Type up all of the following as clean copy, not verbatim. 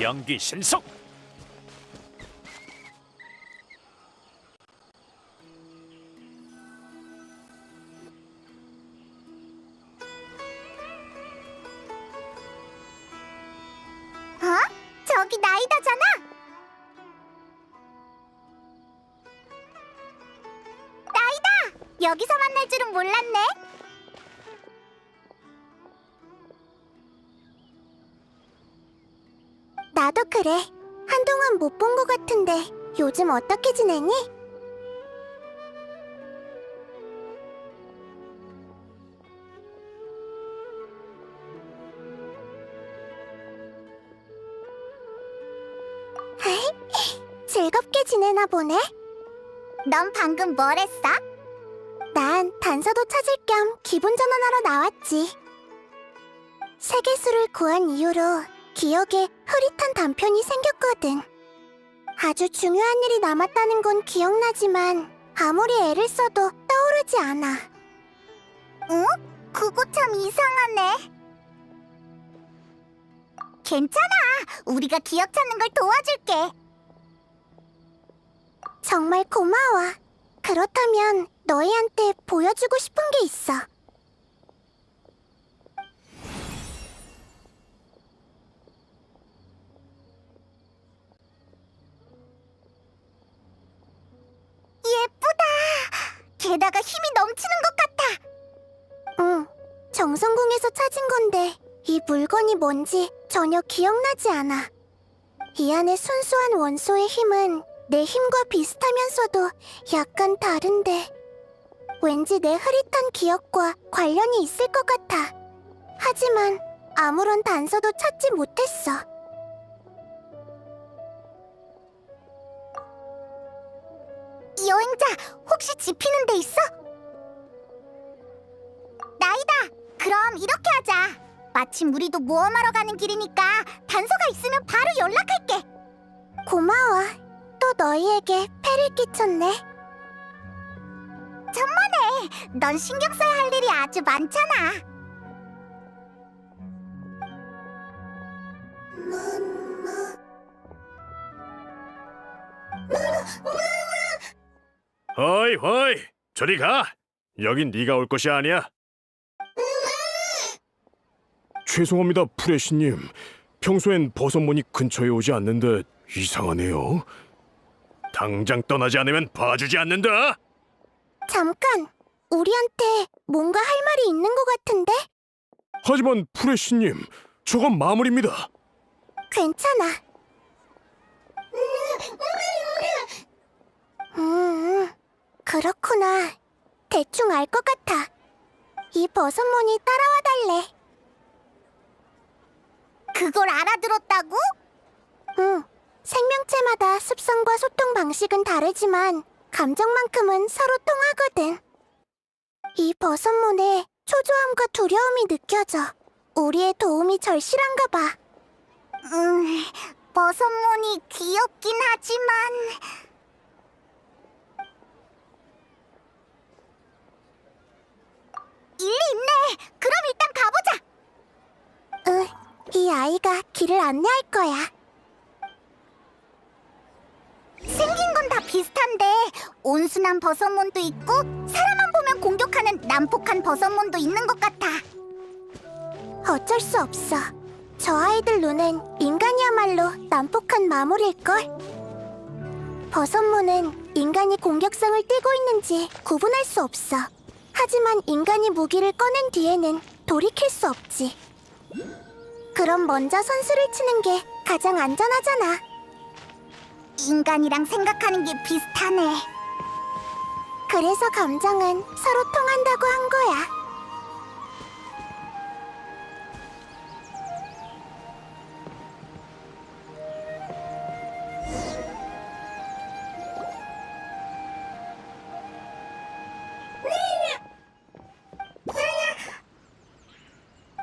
연기 신속. 저기 나이다잖아. 나이다! 여기서 만날 줄은 몰랐네. 나도 그래. 한동안 못 본 것 같은데 요즘 어떻게 지내니? 즐겁게 지내나 보네. 넌 방금 뭘 했어? 난 단서도 찾을 겸 기분 전환하러 나왔지. 세계수를 구한 이후로 기억에 흐릿한 단편이 생겼거든. 아주 중요한 일이 남았다는 건 기억나지만 아무리 애를 써도 떠오르지 않아. 응? 그거 참 이상하네. 괜찮아. 우리가 기억 찾는 걸 도와줄게. 정말 고마워. 그렇다면 너희한테 보여주고 싶은 게 있어. 예쁘다. 게다가 힘이 넘치는 것 같아. 응, 정성궁에서 찾은 건데 이 물건이 뭔지 전혀 기억나지 않아. 이 안에 순수한 원소의 힘은 내 힘과 비슷하면서도 약간 다른데 왠지 내 흐릿한 기억과 관련이 있을 것 같아. 하지만 아무런 단서도 찾지 못했어. 여행자, 혹시 지피는 데 있어? 나이다! 그럼 이렇게 하자. 마침 우리도 모험하러 가는 길이니까 단서가 있으면 바로 연락할게. 고마워. 또 너희에게 폐를 끼쳤네. 천만에! 넌 신경 써야 할 일이 아주 많잖아. 허이 허이, 저리 가. 여긴 네가 올 곳이 아니야. 죄송합니다, 프레시님. 평소엔 버섯몬이 근처에 오지 않는데 이상하네요. 당장 떠나지 않으면 봐주지 않는다. 잠깐! 우리한테 뭔가 할 말이 있는 것 같은데? 하지만 프레시님, 저건 마물입니다. 괜찮아. 그렇구나. 대충 알 것 같아. 이 버섯몬이 따라와 달래. 그걸 알아들었다고? 응. 생명체마다 습성과 소통 방식은 다르지만 감정만큼은 서로 통하거든. 이 버섯몬에 초조함과 두려움이 느껴져. 우리의 도움이 절실한가 봐. 버섯몬이 귀엽긴 하지만... 일리 있네. 그럼 일단 가보자. 이 아이가 길을 안내할 거야. 생긴 건 다 비슷한데 온순한 버섯몬도 있고 사람만 보면 공격하는 난폭한 버섯몬도 있는 것 같아. 어쩔 수 없어. 저 아이들 눈엔 인간이야말로 난폭한 마물일걸. 버섯몬은 인간이 공격성을 띠고 있는지 구분할 수 없어. 하지만 인간이 무기를 꺼낸 뒤에는 돌이킬 수 없지. 그럼 먼저 선수를 치는 게 가장 안전하잖아. 인간이랑 생각하는 게 비슷하네. 그래서 감정은 서로 통한다고 한 거야.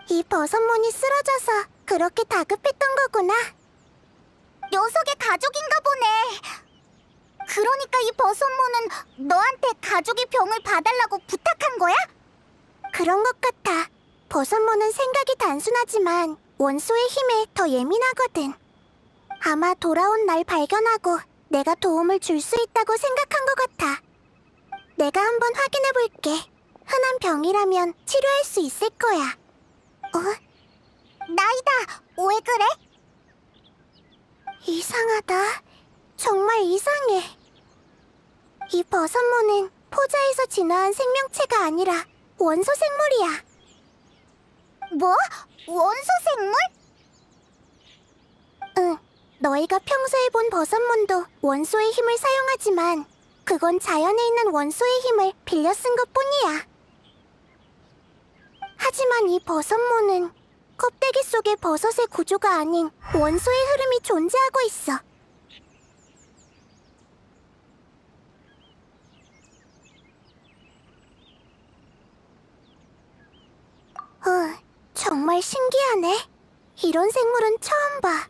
이 버섯몬이 쓰러져서 그렇게 다급했던 거구나. 녀석의 가족인가 보네. 그러니까 이 버섯몬은 너한테 가족의 병을 봐달라고 부탁한 거야? 그런 것 같아. 버섯몬은 생각이 단순하지만 원소의 힘에 더 예민하거든. 아마 돌아온 날 발견하고 내가 도움을 줄 수 있다고 생각한 것 같아. 내가 한번 확인해 볼게. 흔한 병이라면 치료할 수 있을 거야. 나이다, 왜 그래? 이상하다. 정말 이상해. 이 버섯모는 포자에서 진화한 생명체가 아니라 원소 생물이야. 뭐? 원소 생물? 응. 너희가 평소에 본 버섯몬도 원소의 힘을 사용하지만 그건 자연에 있는 원소의 힘을 빌려 쓴 것뿐이야. 하지만 이 버섯몬은 껍데기 속에 버섯의 구조가 아닌 원소의 흐름이 존재하고 있어. 정말 신기하네. 이런 생물은 처음 봐.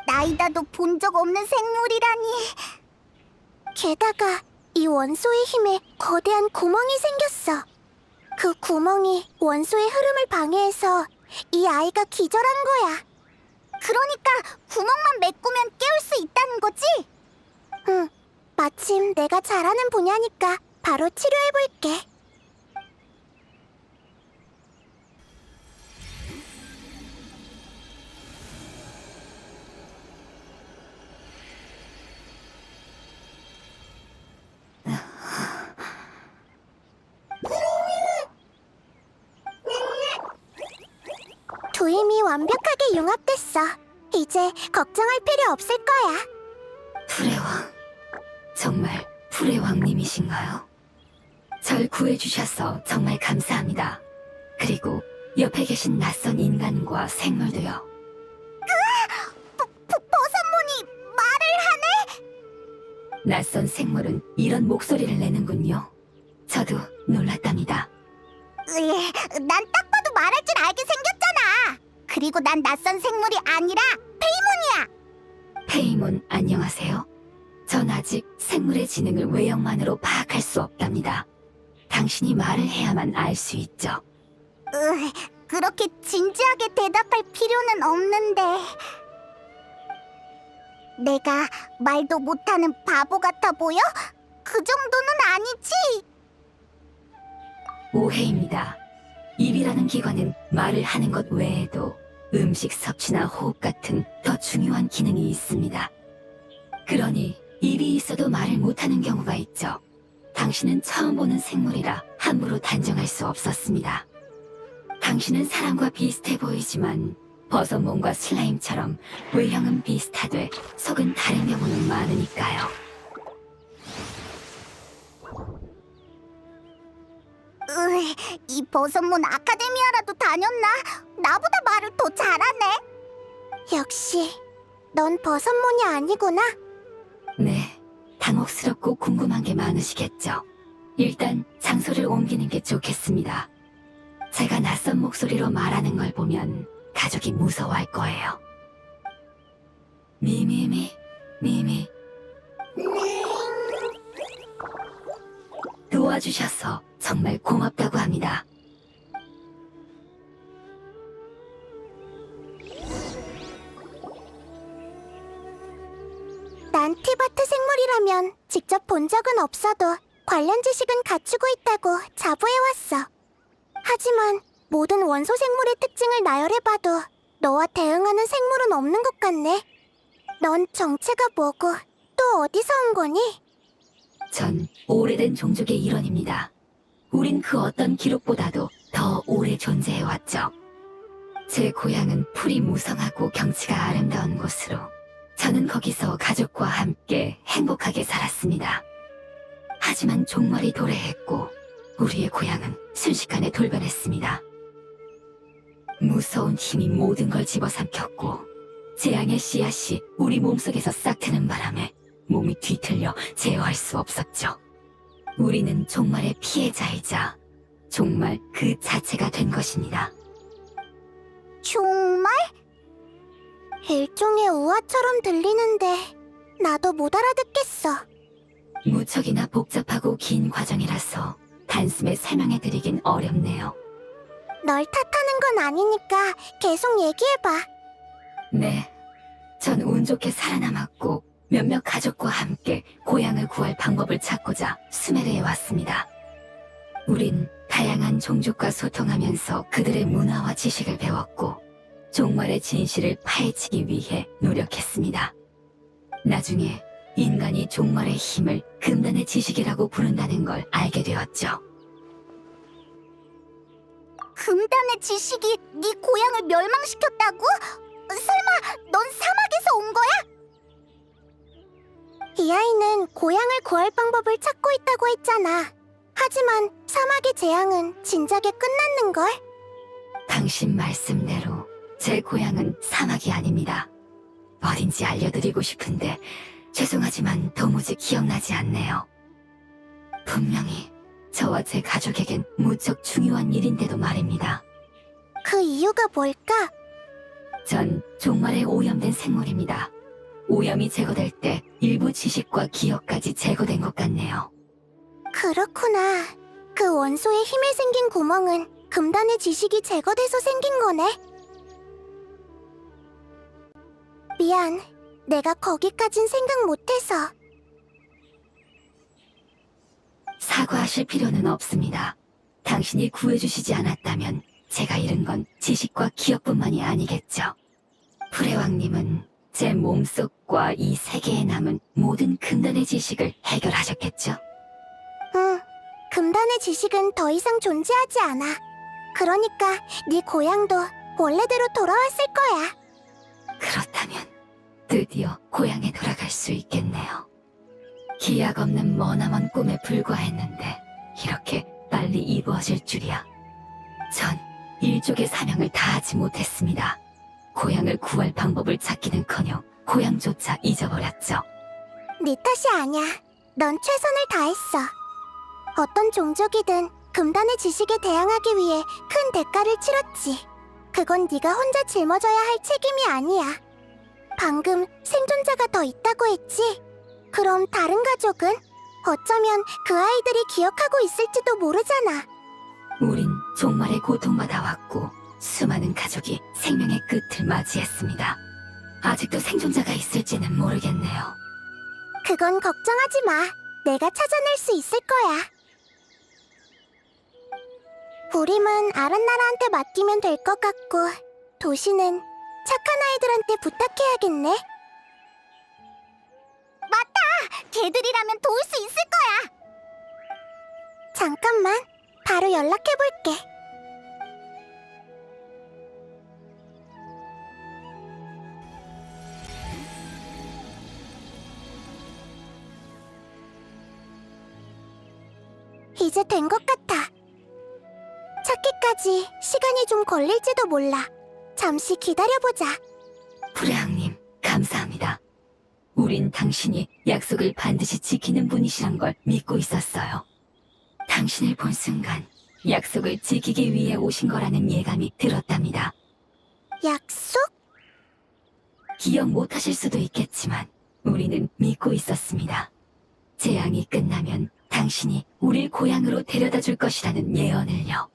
나이다도 본 적 없는 생물이라니. 게다가 이 원소의 힘에 거대한 구멍이 생겼어. 그 구멍이 원소의 흐름을 방해해서 이 아이가 기절한 거야. 그러니까 구멍만 메꾸면 깨울 수 있다는 거지? 응. 마침 내가 잘하는 분야니까 바로 치료해볼게. 두 힘이 완벽하게 융합됐어. 이제 걱정할 필요 없을 거야. 불의 왕, 정말 불의 왕님이신가요? 절 구해주셔서 정말 감사합니다. 그리고 옆에 계신 낯선 인간과 생물도요. 버섯몬이 말을 하네? 낯선 생물은 이런 목소리를 내는군요. 저도 놀랐답니다. 난 딱 봐도 말할 줄 알게 생겼잖아. 그리고 난 낯선 생물이 아니라 페이몬이야. 페이몬 안녕하세요. 전 아직 생물의 지능을 외형만으로 파악할 수 없답니다. 당신이 말을 해야만 알 수 있죠. 그렇게 진지하게 대답할 필요는 없는데. 내가 말도 못하는 바보 같아 보여? 그 정도는 아니지. 오해입니다. 입이라는 기관은 말을 하는 것 외에도 음식 섭취나 호흡 같은 더 중요한 기능이 있습니다. 그러니 입이 있어도 말을 못하는 경우가 있죠. 당신은 처음 보는 생물이라 함부로 단정할 수 없었습니다. 당신은 사람과 비슷해 보이지만 버섯몬과 슬라임처럼 외형은 비슷하되 속은 다른 경우는 많으니까요. 이 버섯몬 아카데미아라도 다녔나? 나보다 말을 더 잘하네. 역시 넌 버섯몬이 아니구나. 네, 당혹스럽고 궁금한 게 많으시겠죠. 일단 장소를 옮기는 게 좋겠습니다. 제가 낯선 목소리로 말하는 걸 보면 가족이 무서워할 거예요. 미미미, 미미. 도와주셔서 정말 고맙다고 합니다. 난 티바트 생물이라면 직접 본 적은 없어도 관련 지식은 갖추고 있다고 자부해왔어. 하지만 모든 원소 생물의 특징을 나열해봐도 너와 대응하는 생물은 없는 것 같네. 넌 정체가 뭐고 또 어디서 온 거니? 전 오래된 종족의 일원입니다. 우린 그 어떤 기록보다도 더 오래 존재해왔죠. 제 고향은 풀이 무성하고 경치가 아름다운 곳으로 저는 거기서 가족과 함께 행복하게 살았습니다. 하지만 종말이 도래했고 우리의 고향은 순식간에 돌변했습니다. 무서운 힘이 모든 걸 집어삼켰고 재앙의 씨앗이 우리 몸속에서 싹트는 바람에 몸이 뒤틀려 제어할 수 없었죠. 우리는 종말의 피해자이자 종말 그 자체가 된 것입니다. 정말? 일종의 우화처럼 들리는데 나도 못 알아듣겠어. 무척이나 복잡하고 긴 과정이라서 단숨에 설명해드리긴 어렵네요. 널 탓하는 건 아니니까 계속 얘기해봐. 네, 전 운 좋게 살아남았고 몇몇 가족과 함께 고향을 구할 방법을 찾고자 수메르에 왔습니다. 우린 다양한 종족과 소통하면서 그들의 문화와 지식을 배웠고 종말의 진실을 파헤치기 위해 노력했습니다. 나중에 인간이 종말의 힘을 금단의 지식이라고 부른다는 걸 알게 되었죠. 금단의 지식이 네 고향을 멸망시켰다고? 설마 넌 사막에서 온 거야? 이 아이는 고향을 구할 방법을 찾고 있다고 했잖아. 하지만 사막의 재앙은 진작에 끝났는걸? 당신 말씀대로 제 고향은 사막이 아닙니다. 어딘지 알려드리고 싶은데 죄송하지만 도무지 기억나지 않네요. 분명히 저와 제 가족에겐 무척 중요한 일인데도 말입니다. 그 이유가 뭘까? 전 종말에 오염된 생물입니다. 오염이 제거될 때 일부 지식과 기억까지 제거된 것 같네요. 그렇구나. 그 원소의 힘에 생긴 구멍은 금단의 지식이 제거돼서 생긴 거네. 미안. 내가 거기까진 생각 못해서. 사과하실 필요는 없습니다. 당신이 구해주시지 않았다면 제가 잃은 건 지식과 기억뿐만이 아니겠죠. 프레왕님은 제 몸속과 이 세계에 남은 모든 금단의 지식을 해결하셨겠죠. 응. 금단의 지식은 더 이상 존재하지 않아. 그러니까 네 고향도 원래대로 돌아왔을 거야. 그렇다면 드디어 고향에 돌아갈 수 있겠네요. 기약 없는 머나먼 꿈에 불과했는데 이렇게 빨리 이루어질 줄이야. 전 일족의 사명을 다하지 못했습니다. 고향을 구할 방법을 찾기는커녕 고향조차 잊어버렸죠. 네 탓이 아니야. 넌 최선을 다했어. 어떤 종족이든 금단의 지식에 대항하기 위해 큰 대가를 치렀지. 그건 네가 혼자 짊어져야 할 책임이 아니야. 방금 생존자가 더 있다고 했지? 그럼 다른 가족은? 어쩌면 그 아이들이 기억하고 있을지도 모르잖아. 우린 종말에 고통받아 왔고 수많은 가족이 생명의 끝을 맞이했습니다. 아직도 생존자가 있을지는 모르겠네요. 그건 걱정하지 마. 내가 찾아낼 수 있을 거야. 우림은 아란나라한테 맡기면 될 것 같고 도시는 착한 아이들한테 부탁해야겠네. 맞다! 걔들이라면 도울 수 있을 거야. 잠깐만. 바로 연락해볼게. 이제 된 것 같아. 찾기까지 시간이 좀 걸릴지도 몰라. 잠시 기다려보자. 프레앙님, 감사합니다. 우린 당신이 약속을 반드시 지키는 분이시란 걸 믿고 있었어요. 당신을 본 순간 약속을 지키기 위해 오신 거라는 예감이 들었답니다. 약속? 기억 못하실 수도 있겠지만 우리는 믿고 있었습니다. 재앙이 끝나면 당신이 우릴 고향으로 데려다 줄 것이라는 예언을요.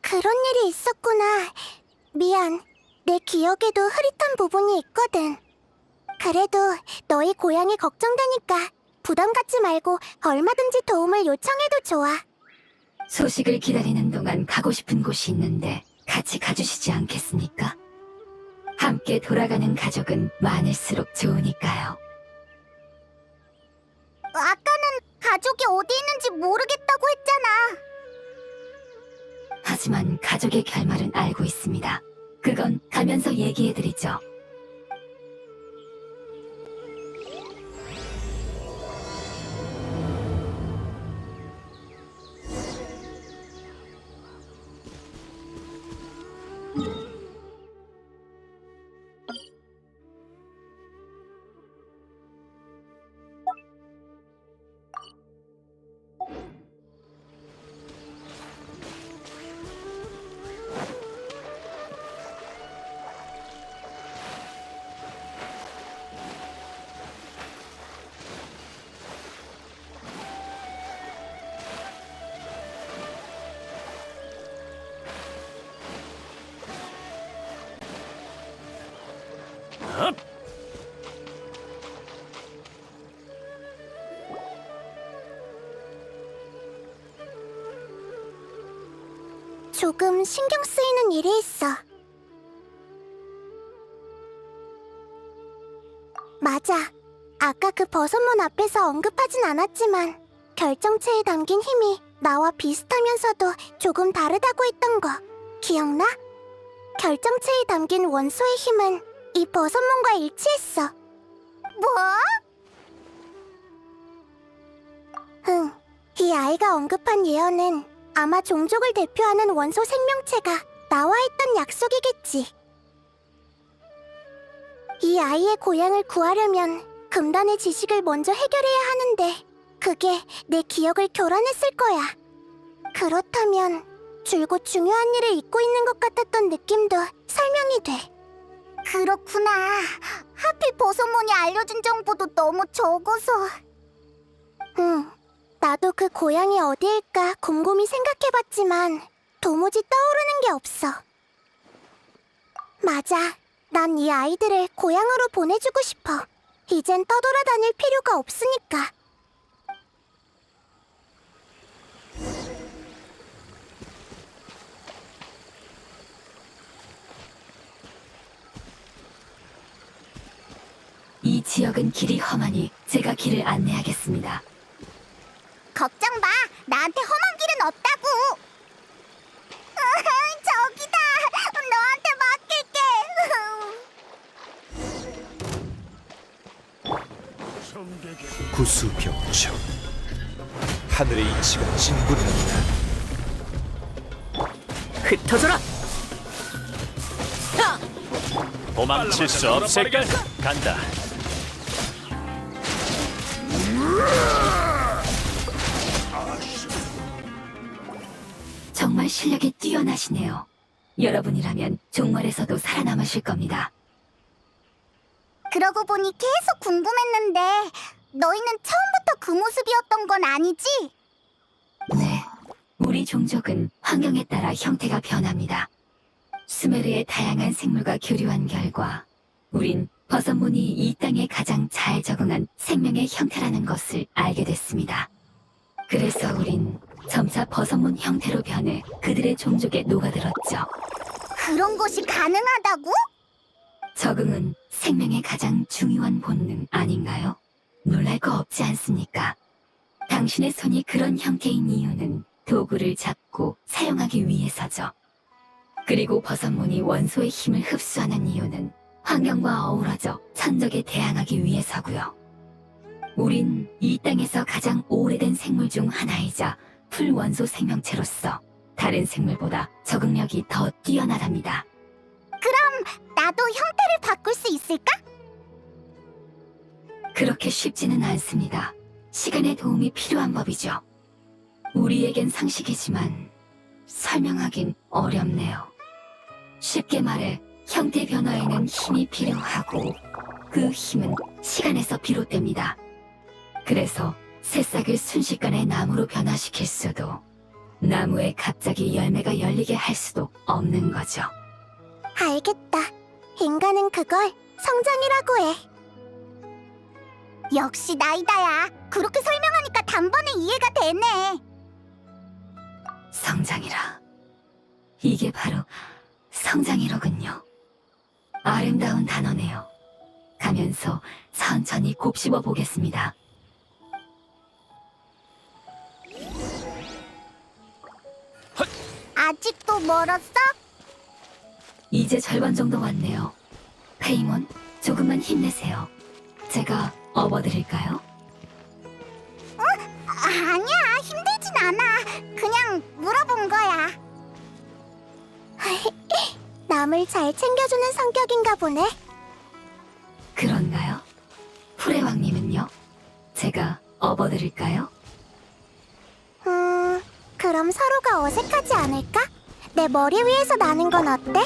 그런 일이 있었구나. 미안. 내 기억에도 흐릿한 부분이 있거든. 그래도 너희 고향이 걱정되니까 부담 갖지 말고 얼마든지 도움을 요청해도 좋아. 소식을 기다리는 동안 가고 싶은 곳이 있는데 같이 가주시지 않겠습니까? 함께 돌아가는 가족은 많을수록 좋으니까요. 아까는 가족이 어디 있는지 모르겠다고 했잖아. 하지만 가족의 결말은 알고 있습니다. 그건 가면서 얘기해드리죠. 조금 신경 쓰이는 일이 있어. 맞아. 아까 그 버섯문 앞에서 언급하진 않았지만 결정체에 담긴 힘이 나와 비슷하면서도 조금 다르다고 했던 거 기억나? 결정체에 담긴 원소의 힘은 이 버섯문과 일치했어. 뭐? 응, 이 아이가 언급한 예언은 아마 종족을 대표하는 원소 생명체가 나와 했던 약속이겠지. 이 아이의 고향을 구하려면 금단의 지식을 먼저 해결해야 하는데 그게 내 기억을 교란했을 거야. 그렇다면 줄곧 중요한 일을 잊고 있는 것 같았던 느낌도 설명이 돼. 그렇구나. 하필 버섯몬이 알려준 정보도 너무 적어서. 응, 나도 그 고향이 어디일까 곰곰이 생각해봤지만 도무지 떠오르는 게 없어. 맞아. 난 이 아이들을 고향으로 보내주고 싶어. 이젠 떠돌아다닐 필요가 없으니까. 이 지역은 길이 험하니 제가 길을 안내하겠습니다. 걱정 마. 나한테 험한 길은 없다고. 저기다. 너한테 맡길게. 구수병청 하늘의 이치가 진군한다. 흩어져라! 도망칠 수 없을까? 간다. 정말 실력이 뛰어나시네요. 여러분이라면 종말에서도 살아남으실 겁니다. 그러고 보니 계속 궁금했는데 너희는 처음부터 그 모습이었던 건 아니지? 네, 우리 종족은 환경에 따라 형태가 변합니다. 수메르의 다양한 생물과 교류한 결과 우린 버섯문이 이 땅에 가장 잘 적응한 생명의 형태라는 것을 알게 됐습니다. 그래서 우린 점차 버섯문 형태로 변해 그들의 종족에 녹아들었죠. 그런 것이 가능하다고? 적응은 생명의 가장 중요한 본능 아닌가요? 놀랄 거 없지 않습니까? 당신의 손이 그런 형태인 이유는 도구를 잡고 사용하기 위해서죠. 그리고 버섯문이 원소의 힘을 흡수하는 이유는 환경과 어우러져 천적에 대항하기 위해서고요. 우린 이 땅에서 가장 오래된 생물 중 하나이자 풀원소 생명체로서 다른 생물보다 적응력이 더 뛰어나답니다. 나도 형태를 바꿀 수 있을까? 그렇게 쉽지는 않습니다. 시간의 도움이 필요한 법이죠. 우리에겐 상식이지만 설명하긴 어렵네요. 쉽게 말해 형태 변화에는 힘이 필요하고 그 힘은 시간에서 비롯됩니다. 그래서 새싹을 순식간에 나무로 변화시킬 수도 나무에 갑자기 열매가 열리게 할 수도 없는 거죠. 알겠다. 인간은 그걸 성장이라고 해. 역시 나이다야. 그렇게 설명하니까 단번에 이해가 되네. 성장이라. 이게 바로 성장이로군요. 아름다운 단어네요. 가면서 천천히 곱씹어 보겠습니다. 아직도 멀었어? 이제 절반 정도 왔네요. 페이몬, 조금만 힘내세요. 제가 업어드릴까요? 아니야, 힘들진 않아. 그냥 물어본 거야. 남을 잘 챙겨주는 성격인가 보네. 그런가요? 후레왕님은요? 제가 업어드릴까요? 그럼 서로가 어색하지 않을까? 내 머리 위에서 나는 건 어때?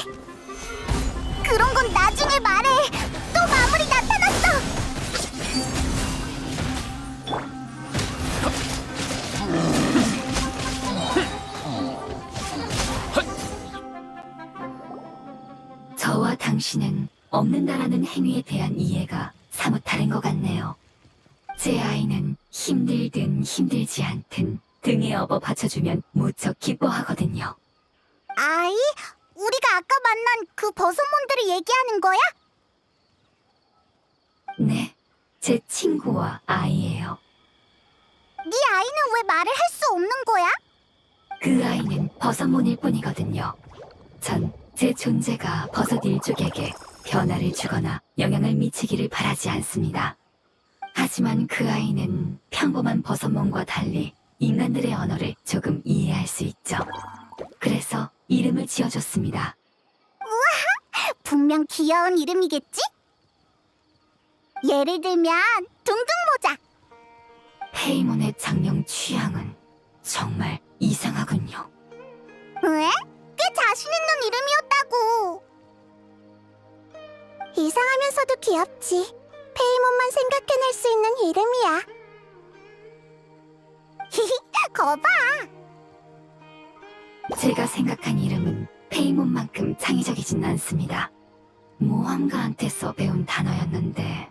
그런 건 나중에 말해. 또 마무리 나타났어. 저와 당신은 없는다라는 행위에 대한 이해가 사뭇 다른 것 같네요. 제 아이는 힘들든 힘들지 않든 등에 업어 받쳐주면 무척 기뻐하거든요. 아이? 우리가 아까 만난 그 버섯몬들을 얘기하는 거야? 네, 제 친구와 아이예요. 네 아이는 왜 말을 할 수 없는 거야? 그 아이는 버섯몬일 뿐이거든요. 전 제 존재가 버섯 일족에게 변화를 주거나 영향을 미치기를 바라지 않습니다. 하지만 그 아이는 평범한 버섯몬과 달리 인간들의 언어를 조금 이해할 수 있죠. 그래서 이름을 지어줬습니다. 분명 귀여운 이름이겠지? 예를 들면 둥둥모자. 페이몬의 장명 취향은 정말 이상하군요. 왜? 꽤 자신 있는 이름이었다고. 이상하면서도 귀엽지. 페이몬만 생각해낼 수 있는 이름이야. 거봐. 제가 생각한 이름은 페이몬만큼 창의적이진 않습니다. 모험가한테서 배운 단어였는데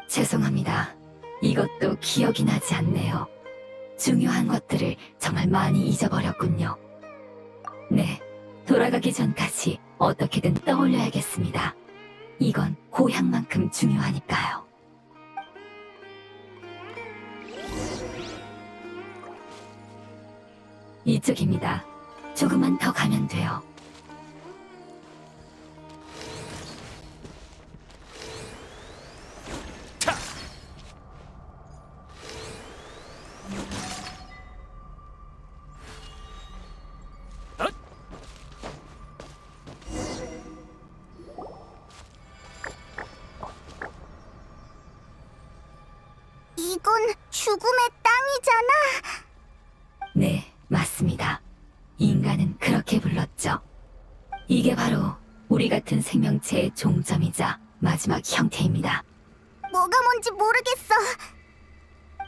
죄송합니다. 이것도 기억이 나지 않네요. 중요한 것들을 정말 많이 잊어버렸군요. 네, 돌아가기 전까지 어떻게든 떠올려야겠습니다. 이건 고향만큼 중요하니까요. 이쪽입니다. 조금만 더 가면 돼요. 이건 죽음의 땅이잖아. 네, 맞습니다. 인간은 그렇게 불렀죠. 이게 바로 우리 같은 생명체의 종점이자 마지막 형태입니다. 뭐가 뭔지 모르겠어.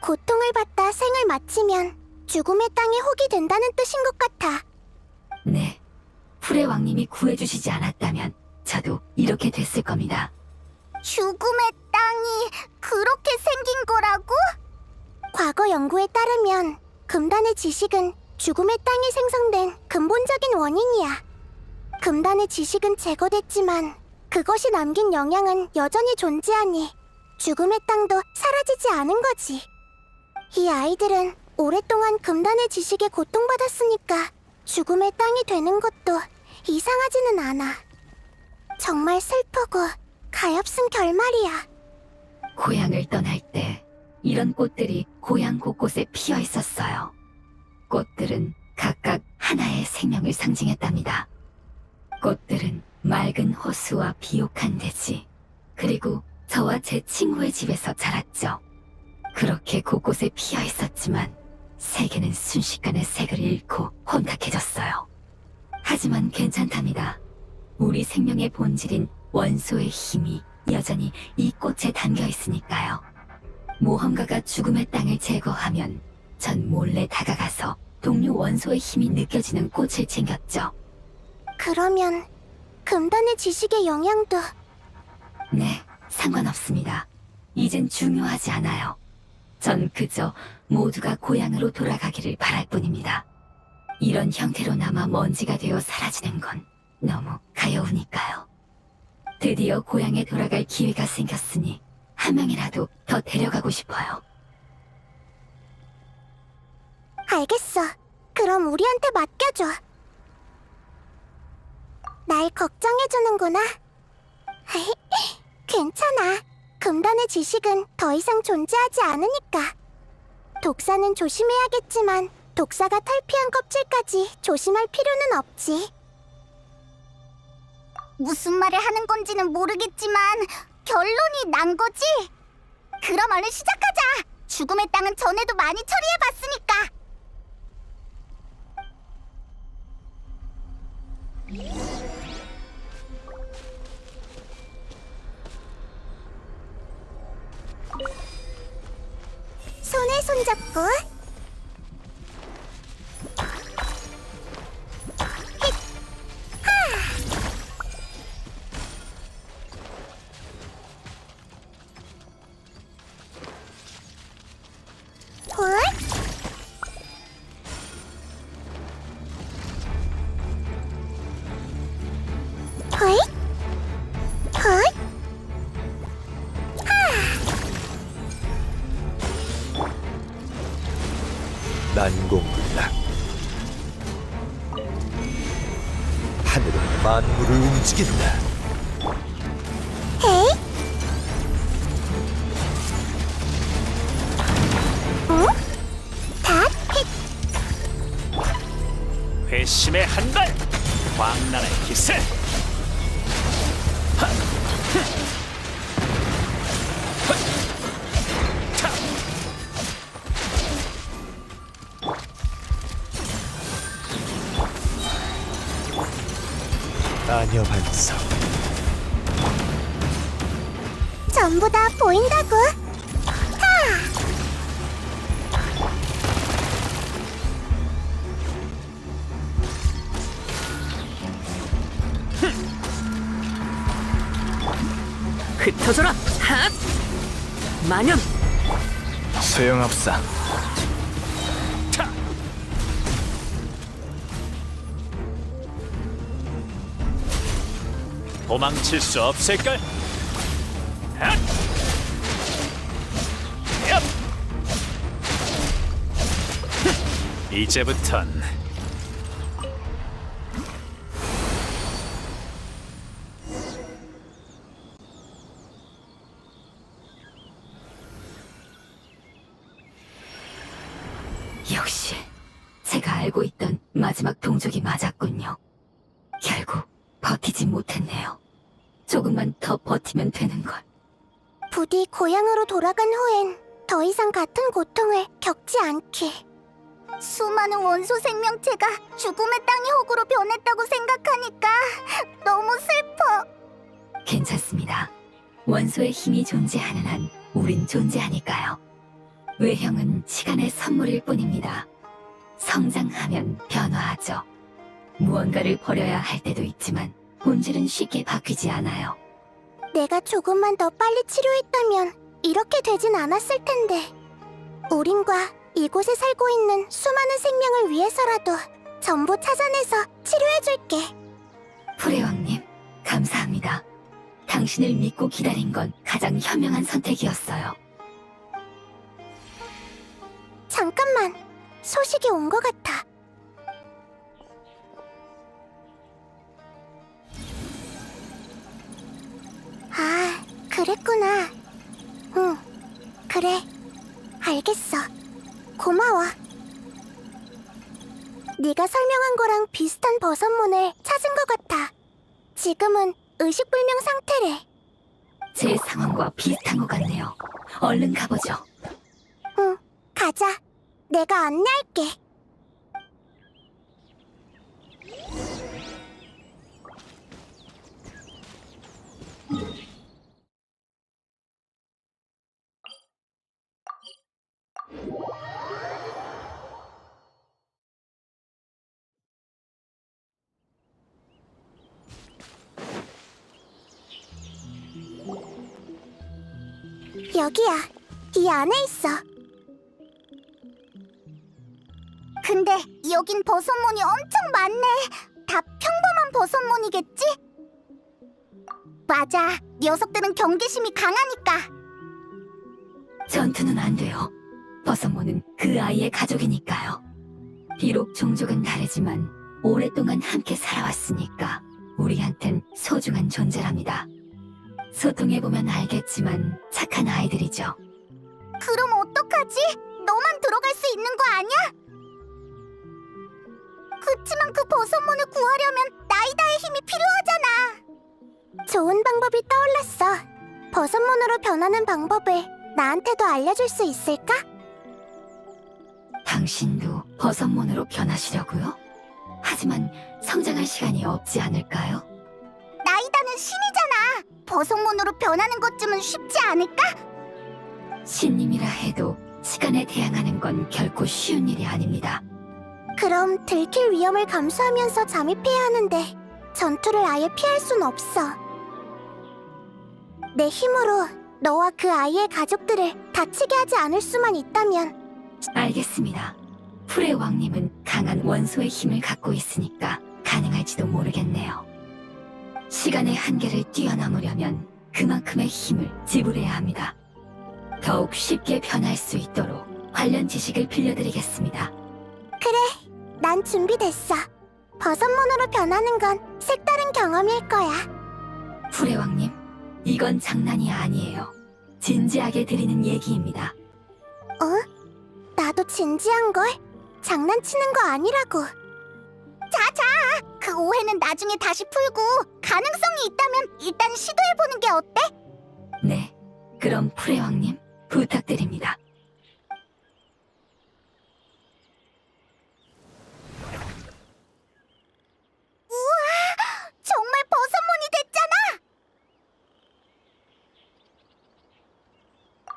고통을 받다 생을 마치면 죽음의 땅에 혹이 된다는 뜻인 것 같아. 네, 풀의 왕님이 구해주시지 않았다면 저도 이렇게 됐을 겁니다. 죽음의 땅이 그렇게 생긴 거라고? 과거 연구에 따르면 금단의 지식은 죽음의 땅이 생성된 근본적인 원인이야. 금단의 지식은 제거됐지만 그것이 남긴 영향은 여전히 존재하니 죽음의 땅도 사라지지 않은 거지. 이 아이들은 오랫동안 금단의 지식에 고통받았으니까 죽음의 땅이 되는 것도 이상하지는 않아. 정말 슬프고 가엾은 결말이야. 고향을 떠날 때 이런 꽃들이 고향 곳곳에 피어 있었어요. 꽃들은 각각 하나의 생명을 상징했답니다. 꽃들은 맑은 호수와 비옥한 대지, 그리고 저와 제 친구의 집에서 자랐죠. 그렇게 곳곳에 피어 있었지만 세계는 순식간에 색을 잃고 혼탁해졌어요. 하지만 괜찮답니다. 우리 생명의 본질인 원소의 힘이 여전히 이 꽃에 담겨 있으니까요. 모험가가 죽음의 땅을 제거하면 전 몰래 다가가서 동료 원소의 힘이 느껴지는 꽃을 챙겼죠. 그러면 금단의 지식의 영향도 네, 상관없습니다. 이젠 중요하지 않아요. 전 그저 모두가 고향으로 돌아가기를 바랄 뿐입니다. 이런 형태로 남아 먼지가 되어 사라지는 건 너무 가여우니까요. 드디어 고향에 돌아갈 기회가 생겼으니 한 명이라도 더 데려가고 싶어요. 알겠어. 그럼 우리한테 맡겨줘. 날 걱정해주는구나. 괜찮아. 금단의 지식은 더 이상 존재하지 않으니까. 독사는 조심해야겠지만 독사가 탈피한 껍질까지 조심할 필요는 없지. 무슨 말을 하는 건지는 모르겠지만 결론이 난 거지? 그럼 얼른 시작하자. 죽음의 땅은 전에도 많이 처리해봤으니까. 손에 손잡고 힛! 하! 난공불락. 하늘은 만물을 움직인다. 헤이? 응? 닷, 헷, 회심의 한발, 광란의 기세. 하! 흠! 헛! 차! 마녀 반성. 전부 다 보인다고. 흩어져라. 핫! 만연. 소용없어. 차! 도망칠 수 없을걸? 핫! 얍! 이제부턴 역시 제가 알고 있던 마지막 동족이 맞았군요. 결국 버티지 못했네요. 조금만 더 버티면 되는 걸. 부디 고향으로 돌아간 후엔 더 이상 같은 고통을 겪지 않게. 수많은 원소 생명체가 죽음의 땅의 호구로 변했다고 생각하니까 너무 슬퍼. 괜찮습니다. 원소의 힘이 존재하는 한 우린 존재하니까요. 외형은 시간의 선물일 뿐입니다. 성장하면 변화하죠. 무언가를 버려야 할 때도 있지만 본질은 쉽게 바뀌지 않아요. 내가 조금만 더 빨리 치료했다면 이렇게 되진 않았을 텐데. 우린과 이곳에 살고 있는 수많은 생명을 위해서라도 전부 찾아내서 치료해줄게. 프레왕님, 감사합니다. 당신을 믿고 기다린 건 가장 현명한 선택이었어요. 잠깐만, 소식이 온 것 같아. 아, 그랬구나. 응, 그래. 알겠어. 고마워. 네가 설명한 거랑 비슷한 버섯문을 찾은 것 같아. 지금은 의식불명 상태래. 제 상황과 비슷한 것 같네요. 얼른 가보죠. 응, 가자. 내가 안내할게. 여기야. 이 안에 있어. 근데 여긴 버섯문이 엄청 많네. 다 평범한 버섯문이겠지? 맞아. 녀석들은 경계심이 강하니까. 전투는 안 돼요. 버섯모는 그 아이의 가족이니까요. 비록 종족은 다르지만 오랫동안 함께 살아왔으니까 우리한텐 소중한 존재랍니다. 소통해보면 알겠지만 착한 아이들이죠. 그럼 어떡하지? 너만 들어갈 수 있는 거 아니야? 그치만 그 버섯문을 구하려면 나이다의 힘이 필요하잖아. 좋은 방법이 떠올랐어. 버섯문으로 변하는 방법을 나한테도 알려줄 수 있을까? 당신도 버섯몬으로 변하시려고요? 하지만 성장할 시간이 없지 않을까요? 나이다는 신이잖아. 버섯문으로 변하는 것쯤은 쉽지 않을까? 신님이라 해도 시간에 대항하는 건 결코 쉬운 일이 아닙니다. 그럼 들킬 위험을 감수하면서 잠입해야 하는데 전투를 아예 피할 순 없어. 내 힘으로 너와 그 아이의 가족들을 다치게 하지 않을 수만 있다면. 알겠습니다. 프레 왕님은 강한 원소의 힘을 갖고 있으니까 가능할지도 모르겠네요. 시간의 한계를 뛰어넘으려면 그만큼의 힘을 지불해야 합니다. 더욱 쉽게 변할 수 있도록 관련 지식을 빌려드리겠습니다. 그래, 난 준비됐어. 버섯몬으로 변하는 건 색다른 경험일 거야. 후레왕님, 이건 장난이 아니에요. 진지하게 드리는 얘기입니다. 나도 진지한걸? 장난치는 거 아니라고. 자자, 그 오해는 나중에 다시 풀고 가능성이 있다면 일단 시도해보는 게 어때? 네, 그럼 후레왕님 부탁드립니다. 정말 버섯몬이 됐잖아!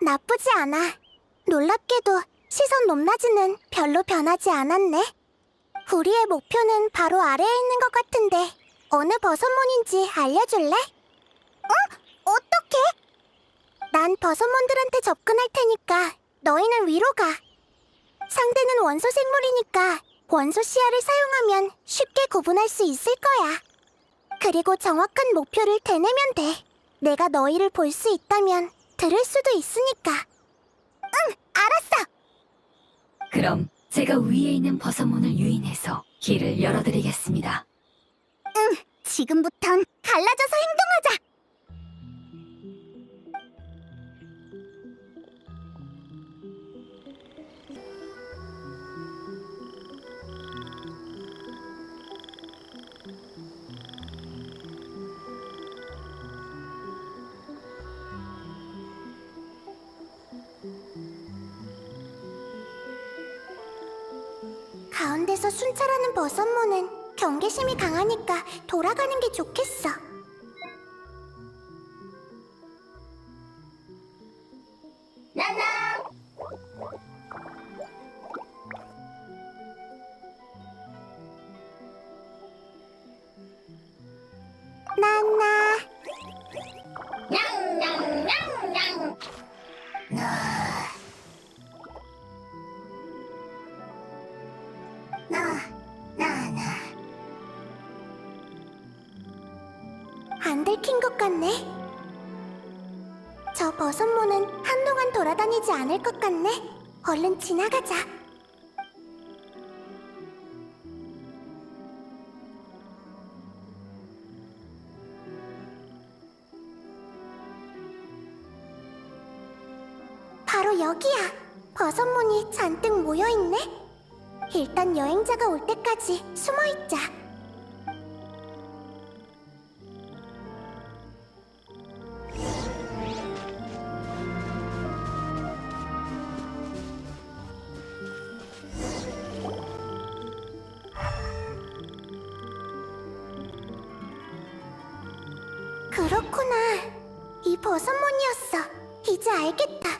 나쁘지 않아. 놀랍게도 시선 높낮이는 별로 변하지 않았네. 우리의 목표는 바로 아래에 있는 것 같은데 어느 버섯몬인지 알려줄래? 응? 어떻게? 난 버섯몬들한테 접근할 테니까 너희는 위로 가. 상대는 원소 생물이니까 원소 시야를 사용하면 쉽게 구분할 수 있을 거야. 그리고 정확한 목표를 대내면 돼. 내가 너희를 볼 수 있다면 들을 수도 있으니까. 응, 알았어. 그럼 제가 위에 있는 버섯문을 유인해서 길을 열어드리겠습니다. 지금부턴 갈라져서 행동하자. 가운데서 순찰하는 버섯몬은 경계심이 강하니까 돌아가는 게 좋겠어. 나나! 나나! 냥냥냥냥! 안 들킨 것 같네. 저 버섯몬은 한동안 돌아다니지 않을 것 같네. 얼른 지나가자. 바로 여기야. 버섯몬이 잔뜩 모여있네. 일단 여행자가 올 때까지 숨어있자. 그렇구나. 이 버섯몬이었어. 이제 알겠다.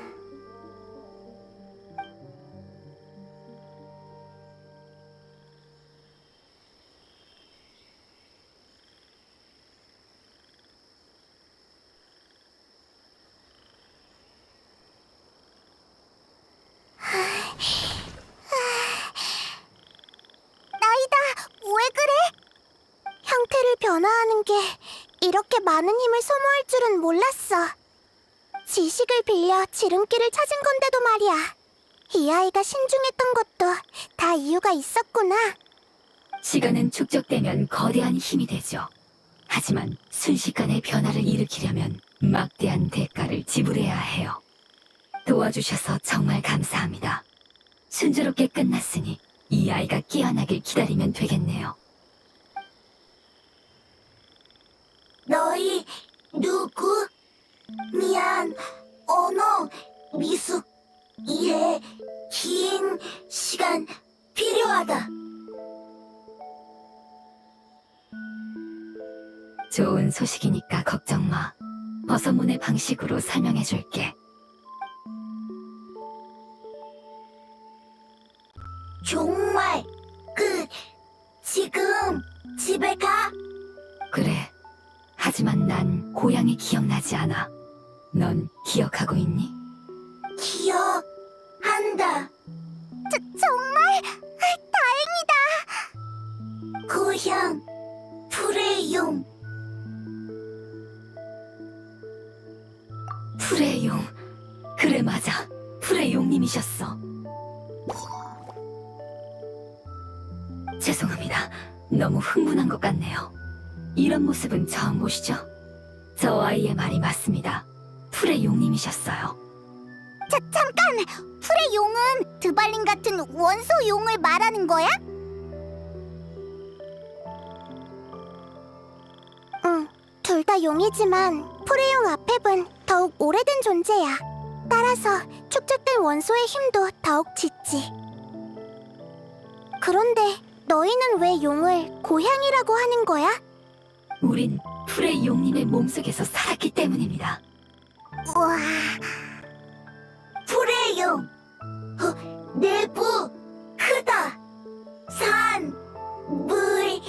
나이다, 왜 그래? 형태를 변화하는 게 이렇게 많은 힘을 소모할 줄은 몰랐어. 지식을 빌려 지름길을 찾은 건데도 말이야. 이 아이가 신중했던 것도 다 이유가 있었구나. 시간은 축적되면 거대한 힘이 되죠. 하지만 순식간에 변화를 일으키려면 막대한 대가를 지불해야 해요. 도와주셔서 정말 감사합니다. 순조롭게 끝났으니 이 아이가 깨어나길 기다리면 되겠네요. 너희 누구? 미안, 언어, 미숙, 이해, 긴 시간 필요하다. 좋은 소식이니까 걱정 마. 버섯문의 방식으로 설명해줄게. 정말 지금 집에 가? 그래. 하지만 난 고향이 기억나지 않아. 넌 기억하고 있니? 기억한다. 정말 다행이다. 고향 프레용. 프레용. 그래 맞아. 프레용님이셨어. 너무 흥분한 것 같네요. 이런 모습은 처음 보시죠? 저 아이의 말이 맞습니다. 풀의 용님이셨어요. 잠깐! 풀의 용은 드발린 같은 원소 용을 말하는 거야? 응, 둘 다 용이지만 풀의 용 아펩은 더욱 오래된 존재야. 따라서 축적된 원소의 힘도 더욱 짙지. 그런데 너희는 왜 용을 고향이라고 하는 거야? 우린 풀의 용님의 몸속에서 살았기 때문입니다. 우와... 풀의 용! 내부 크다! 산, 물,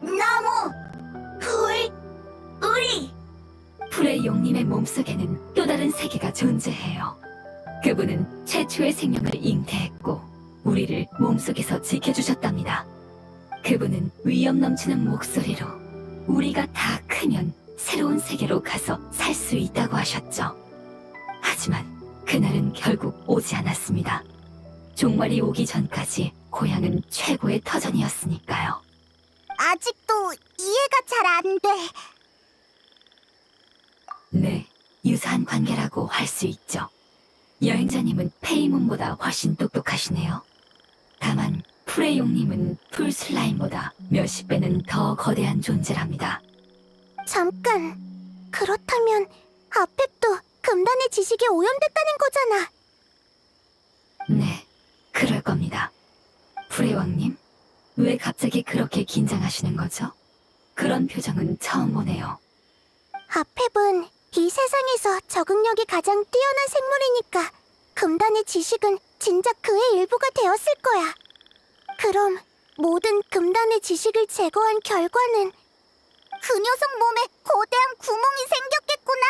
나무, 풀, 우리! 풀의 용님의 몸속에는 또 다른 세계가 존재해요. 그분은 최초의 생명을 잉태했고 우리를 몸속에서 지켜주셨답니다. 그분은 위험 넘치는 목소리로 우리가 다 크면 새로운 세계로 가서 살 수 있다고 하셨죠. 하지만 그날은 결국 오지 않았습니다. 종말이 오기 전까지 고향은 최고의 터전이었으니까요. 아직도 이해가 잘 안 돼. 네, 유사한 관계라고 할 수 있죠. 여행자님은 페이몬보다 훨씬 똑똑하시네요. 다만 프레용님은 풀슬라임보다 몇십 배는 더 거대한 존재랍니다. 잠깐, 그렇다면 아펩도 금단의 지식에 오염됐다는 거잖아. 네, 그럴 겁니다. 프레왕님, 왜 갑자기 그렇게 긴장하시는 거죠? 그런 표정은 처음 보네요. 아펩은 이 세상에서 적응력이 가장 뛰어난 생물이니까 금단의 지식은 진작 그의 일부가 되었을 거야. 그럼 모든 금단의 지식을 제거한 결과는 그 녀석 몸에 거대한 구멍이 생겼겠구나.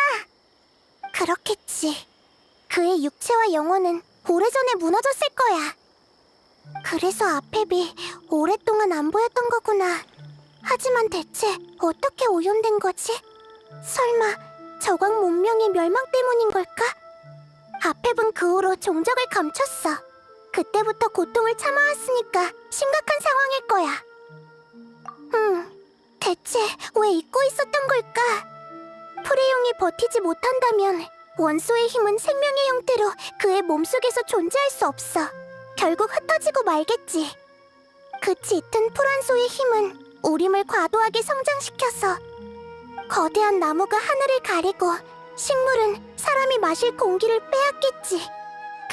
그렇겠지. 그의 육체와 영혼은 오래전에 무너졌을 거야. 그래서 아펩이 오랫동안 안 보였던 거구나. 하지만 대체 어떻게 오염된 거지? 설마 저광 문명의 멸망 때문인 걸까? 아펩은 그 후로 종적을 감췄어. 그때부터 고통을 참아왔으니까 심각한 상황일 거야. 대체 왜 잊고 있었던 걸까? 프레용이 버티지 못한다면 원소의 힘은 생명의 형태로 그의 몸속에서 존재할 수 없어. 결국 흩어지고 말겠지. 그 짙은 풀한소의 힘은 우림을 과도하게 성장시켜서 거대한 나무가 하늘을 가리고 식물은 사람이 마실 공기를 빼앗겠지.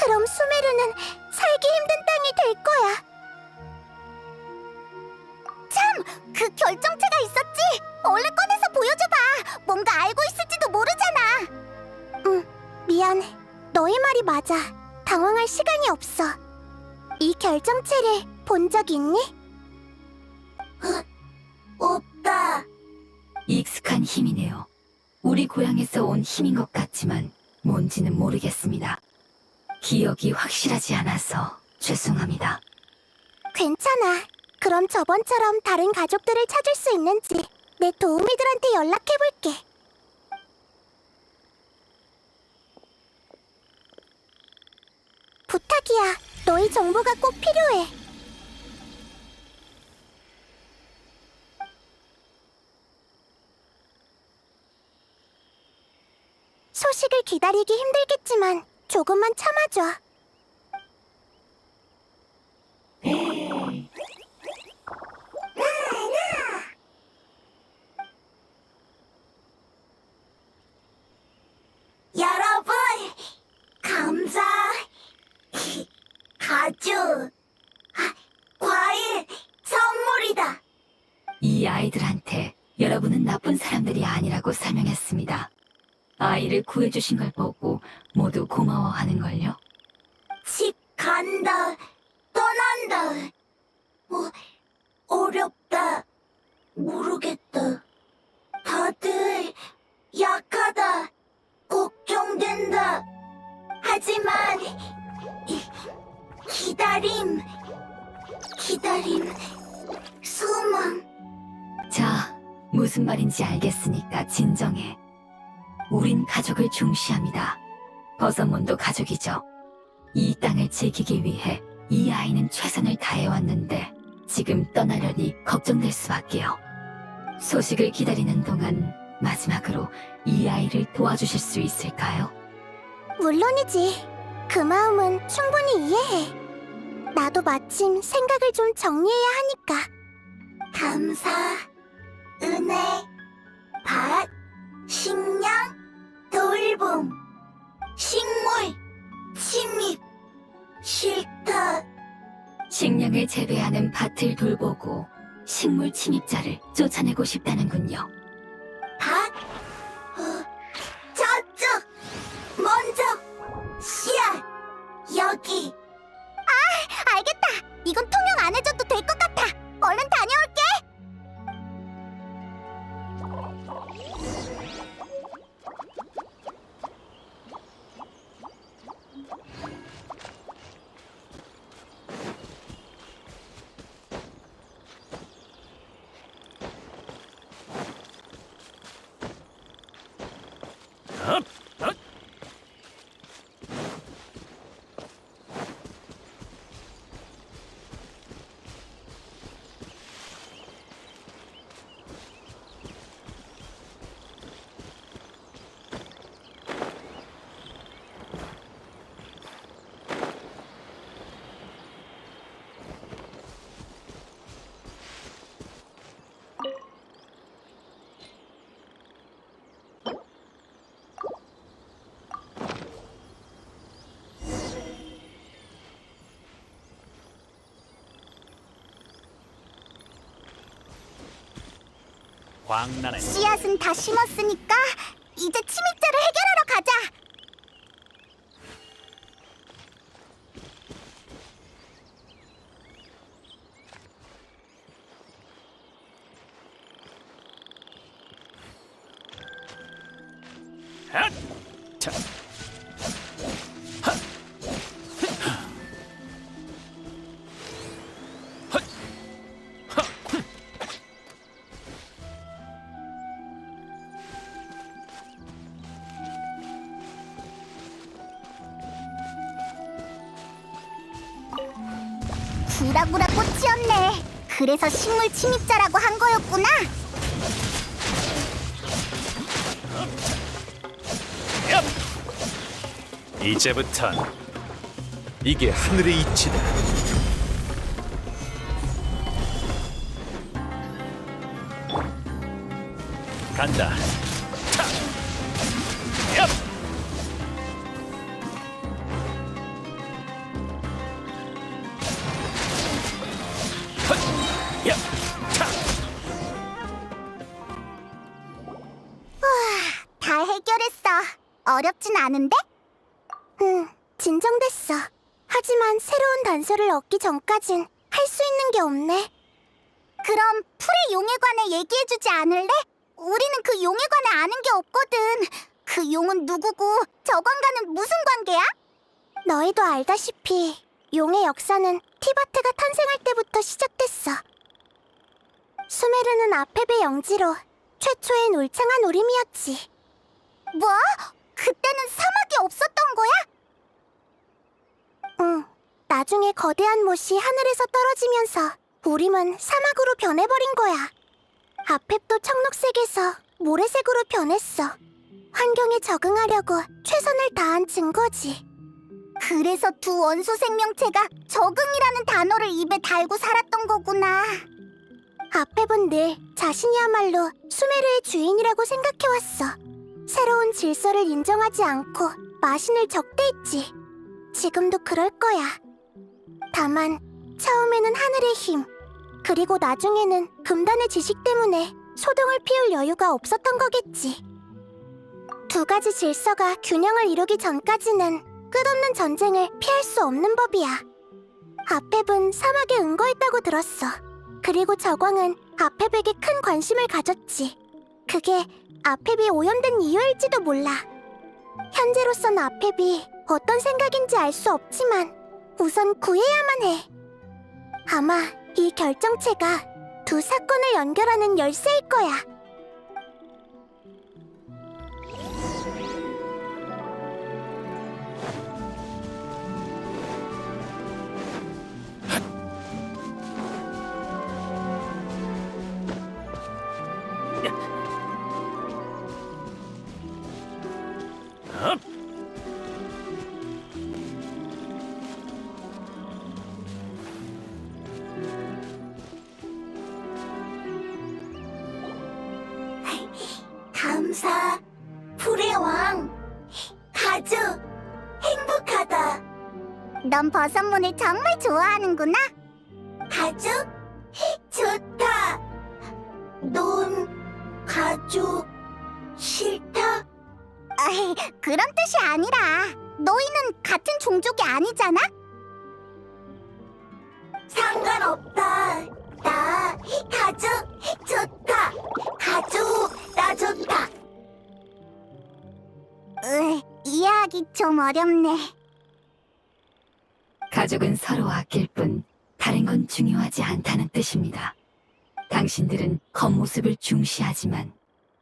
그럼 수메르는 살기 힘든 땅이 될 거야. 참! 그 결정체가 있었지! 얼른 꺼내서 보여줘봐! 뭔가 알고 있을지도 모르잖아! 미안. 너희 말이 맞아. 당황할 시간이 없어. 이 결정체를 본 적 있니? 없다. 익숙한 힘이네요. 우리 고향에서 온 힘인 것 같지만 뭔지는 모르겠습니다. 기억이 확실하지 않아서 죄송합니다. 괜찮아. 그럼 저번처럼 다른 가족들을 찾을 수 있는지 내 도우미들한테 연락해볼게. 부탁이야. 너희 정보가 꼭 필요해. 소식을 기다리기 힘들겠지만 조금만 참아줘. 여러분, 감자, 가죽, 과일, 선물이다. 이 아이들한테 여러분은 나쁜 사람들이 아니라고 설명했습니다. 아이를 구해주신 걸 보고 모두 고마워하는걸요. 집 간다, 떠난다. 어렵다, 모르겠다. 다들 약하다, 걱정된다. 하지만 기다림, 소망. 자, 무슨 말인지 알겠으니까 진정해. 우린 가족을 중시합니다. 버섯몬도 가족이죠. 이 땅을 지키기 위해 이 아이는 최선을 다해왔는데 지금 떠나려니 걱정될 수밖에요. 소식을 기다리는 동안 마지막으로 이 아이를 도와주실 수 있을까요? 물론이지. 그 마음은 충분히 이해해. 나도 마침 생각을 좀 정리해야 하니까. 감사, 은혜, 밭, 식량, 돌봄, 식물, 침입, 쉴터. 식량을 재배하는 밭을 돌보고 식물 침입자를 쫓아내고 싶다는군요. 밭, 저쪽, 먼저, 씨앗, 여기. 아, 알겠다. 이건 통영 안 해줘도 될 것 같아. 얼른 다녀올게. 광란의 씨앗은 다 심었으니까 이제 침입자를 해결하러 가자. 핫! 자. 핫! 핫! 핫! 구라구라 꽃이었네. 그래서 식물 침입자라고 한 거였구나. 이제부턴 이게 하늘의 이치다. 간다. 타! 얍! 헛! 얍! 타! 다 해결했어. 어렵진 않은데? 응, 진정됐어. 하지만 새로운 단서를 얻기 전까진 할 수 있는 게 없네. 그럼 풀의 용에 관해 얘기해주지 않을래? 우리는 그 용에 관해 아는 게 없거든. 그 용은 누구고 저관과는 무슨 관계야? 너희도 알다시피 용의 역사는 티바트가 탄생할 때부터 시작됐어. 수메르는 아페베 영지로 최초엔 울창한 우림이었지. 뭐? 그때는 사막이 없었던 거야? 응. 나중에 거대한 못이 하늘에서 떨어지면서 우림은 사막으로 변해버린 거야. 아펩도 청록색에서 모래색으로 변했어. 환경에 적응하려고 최선을 다한 증거지. 그래서 두 원소 생명체가 적응이라는 단어를 입에 달고 살았던 거구나. 아펩은 늘 자신이야말로 수메르의 주인이라고 생각해왔어. 새로운 질서를 인정하지 않고 마신을 적대했지. 지금도 그럴 거야. 다만 처음에는 하늘의 힘, 그리고 나중에는 금단의 지식 때문에 소동을 피울 여유가 없었던 거겠지. 두 가지 질서가 균형을 이루기 전까지는 끝없는 전쟁을 피할 수 없는 법이야. 아펩은 사막에 응거했다고 들었어. 그리고 저광은 아펩에게 큰 관심을 가졌지. 그게 아펩이 오염된 이유일지도 몰라. 현재로선 아펩이 어떤 생각인지 알 수 없지만 우선 구해야만 해. 아마 이 결정체가 두 사건을 연결하는 열쇠일 거야. 좋아하다. 넌 버섯문을 정말 좋아하는구나. 가죽? 좋다. 넌 가죽 싫다? 그런 뜻이 아니라 너희는 같은 종족이 아니잖아? 상관없다. 나 가죽 좋다. 가죽 나 좋다. 이해하기 좀 어렵네. 가족은 서로 아낄 뿐 다른 건 중요하지 않다는 뜻입니다. 당신들은 겉모습을 중시하지만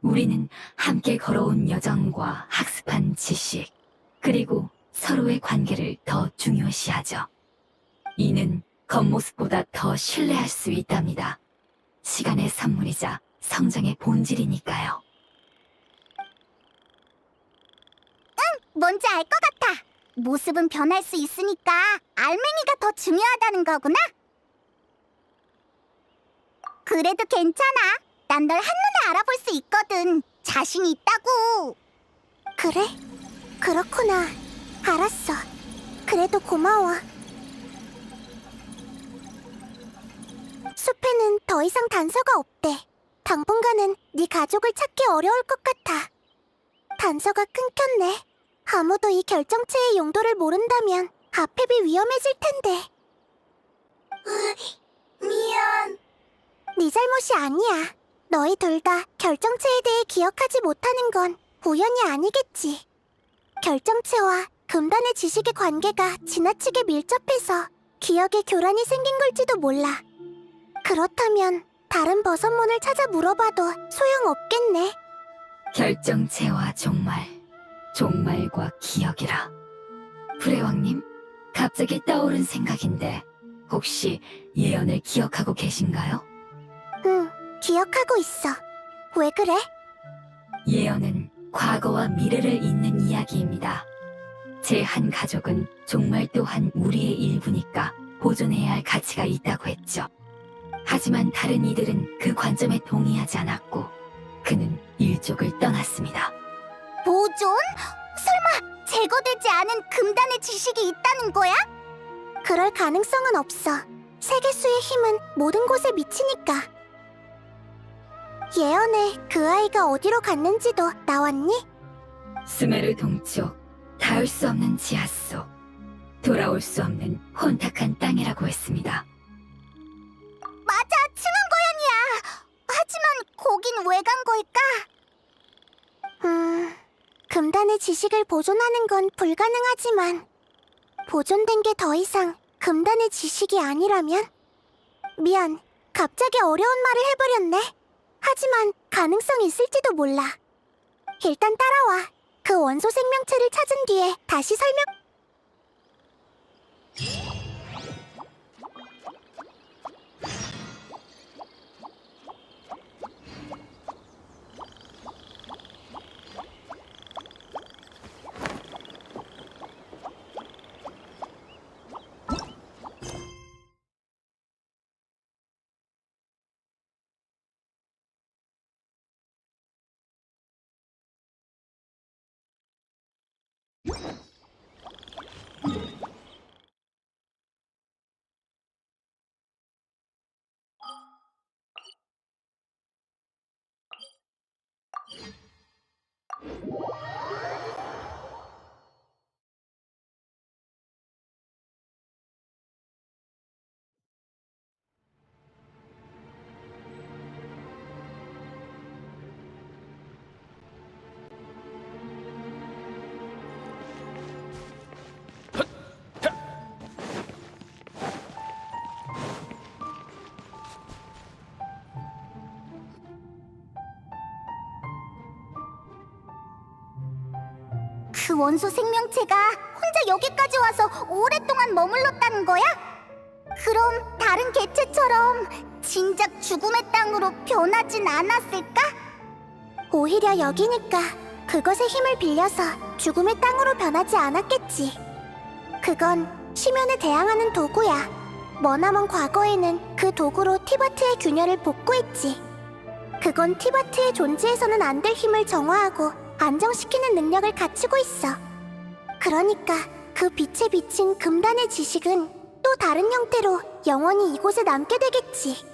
우리는 함께 걸어온 여정과 학습한 지식, 그리고 서로의 관계를 더 중요시하죠. 이는 겉모습보다 더 신뢰할 수 있답니다. 시간의 선물이자 성장의 본질이니까요. 뭔지 알 것 같아. 모습은 변할 수 있으니까 알맹이가 더 중요하다는 거구나. 그래도 괜찮아. 난 널 한눈에 알아볼 수 있거든. 자신이 있다고. 그래? 그렇구나. 알았어. 그래도 고마워. 숲에는 더 이상 단서가 없대. 당분간은 네 가족을 찾기 어려울 것 같아. 단서가 끊겼네. 아무도 이 결정체의 용도를 모른다면 앞입이 위험해질 텐데. 미안. 네 잘못이 아니야. 너희 둘 다 결정체에 대해 기억하지 못하는 건 우연이 아니겠지. 결정체와 금단의 지식의 관계가 지나치게 밀접해서 기억의 교란이 생긴 걸지도 몰라. 그렇다면 다른 버섯문을 찾아 물어봐도 소용없겠네. 결정체와 종말, 종말과 기억이라. 불의왕님, 갑자기 떠오른 생각인데 혹시 예언을 기억하고 계신가요? 응, 기억하고 있어. 왜 그래? 예언은 과거와 미래를 잇는 이야기입니다. 제 한 가족은 종말 또한 우리의 일부니까 보존해야 할 가치가 있다고 했죠. 하지만 다른 이들은 그 관점에 동의하지 않았고 그는 일족을 떠났습니다. 보존? 설마 제거되지 않은 금단의 지식이 있다는 거야? 그럴 가능성은 없어. 세계수의 힘은 모든 곳에 미치니까. 예언에 그 아이가 어디로 갔는지도 나왔니? 스메르 동쪽, 닿을 수 없는 지하 속, 돌아올 수 없는 혼탁한 땅이라고 했습니다. 맞아, 층암고양이야. 하지만 거긴 왜 간 걸까? 금단의 지식을 보존하는 건 불가능하지만 보존된 게 더 이상 금단의 지식이 아니라면? 미안, 갑자기 어려운 말을 해버렸네. 하지만 가능성이 있을지도 몰라. 일단 따라와. 그 원소 생명체를 찾은 뒤에 다시 설명... 그 원소 생명체가 혼자 여기까지 와서 오랫동안 머물렀다는 거야? 그럼 다른 개체처럼 진작 죽음의 땅으로 변하진 않았을까? 오히려 여기니까 그것의 힘을 빌려서 죽음의 땅으로 변하지 않았겠지. 그건 심연에 대항하는 도구야. 머나먼 과거에는 그 도구로 티바트의 균열을 복구했지. 그건 티바트의 존재에서는 안 될 힘을 정화하고 안정시키는 능력을 갖추고 있어. 그러니까 그 빛에 비친 금단의 지식은 또 다른 형태로 영원히 이곳에 남게 되겠지.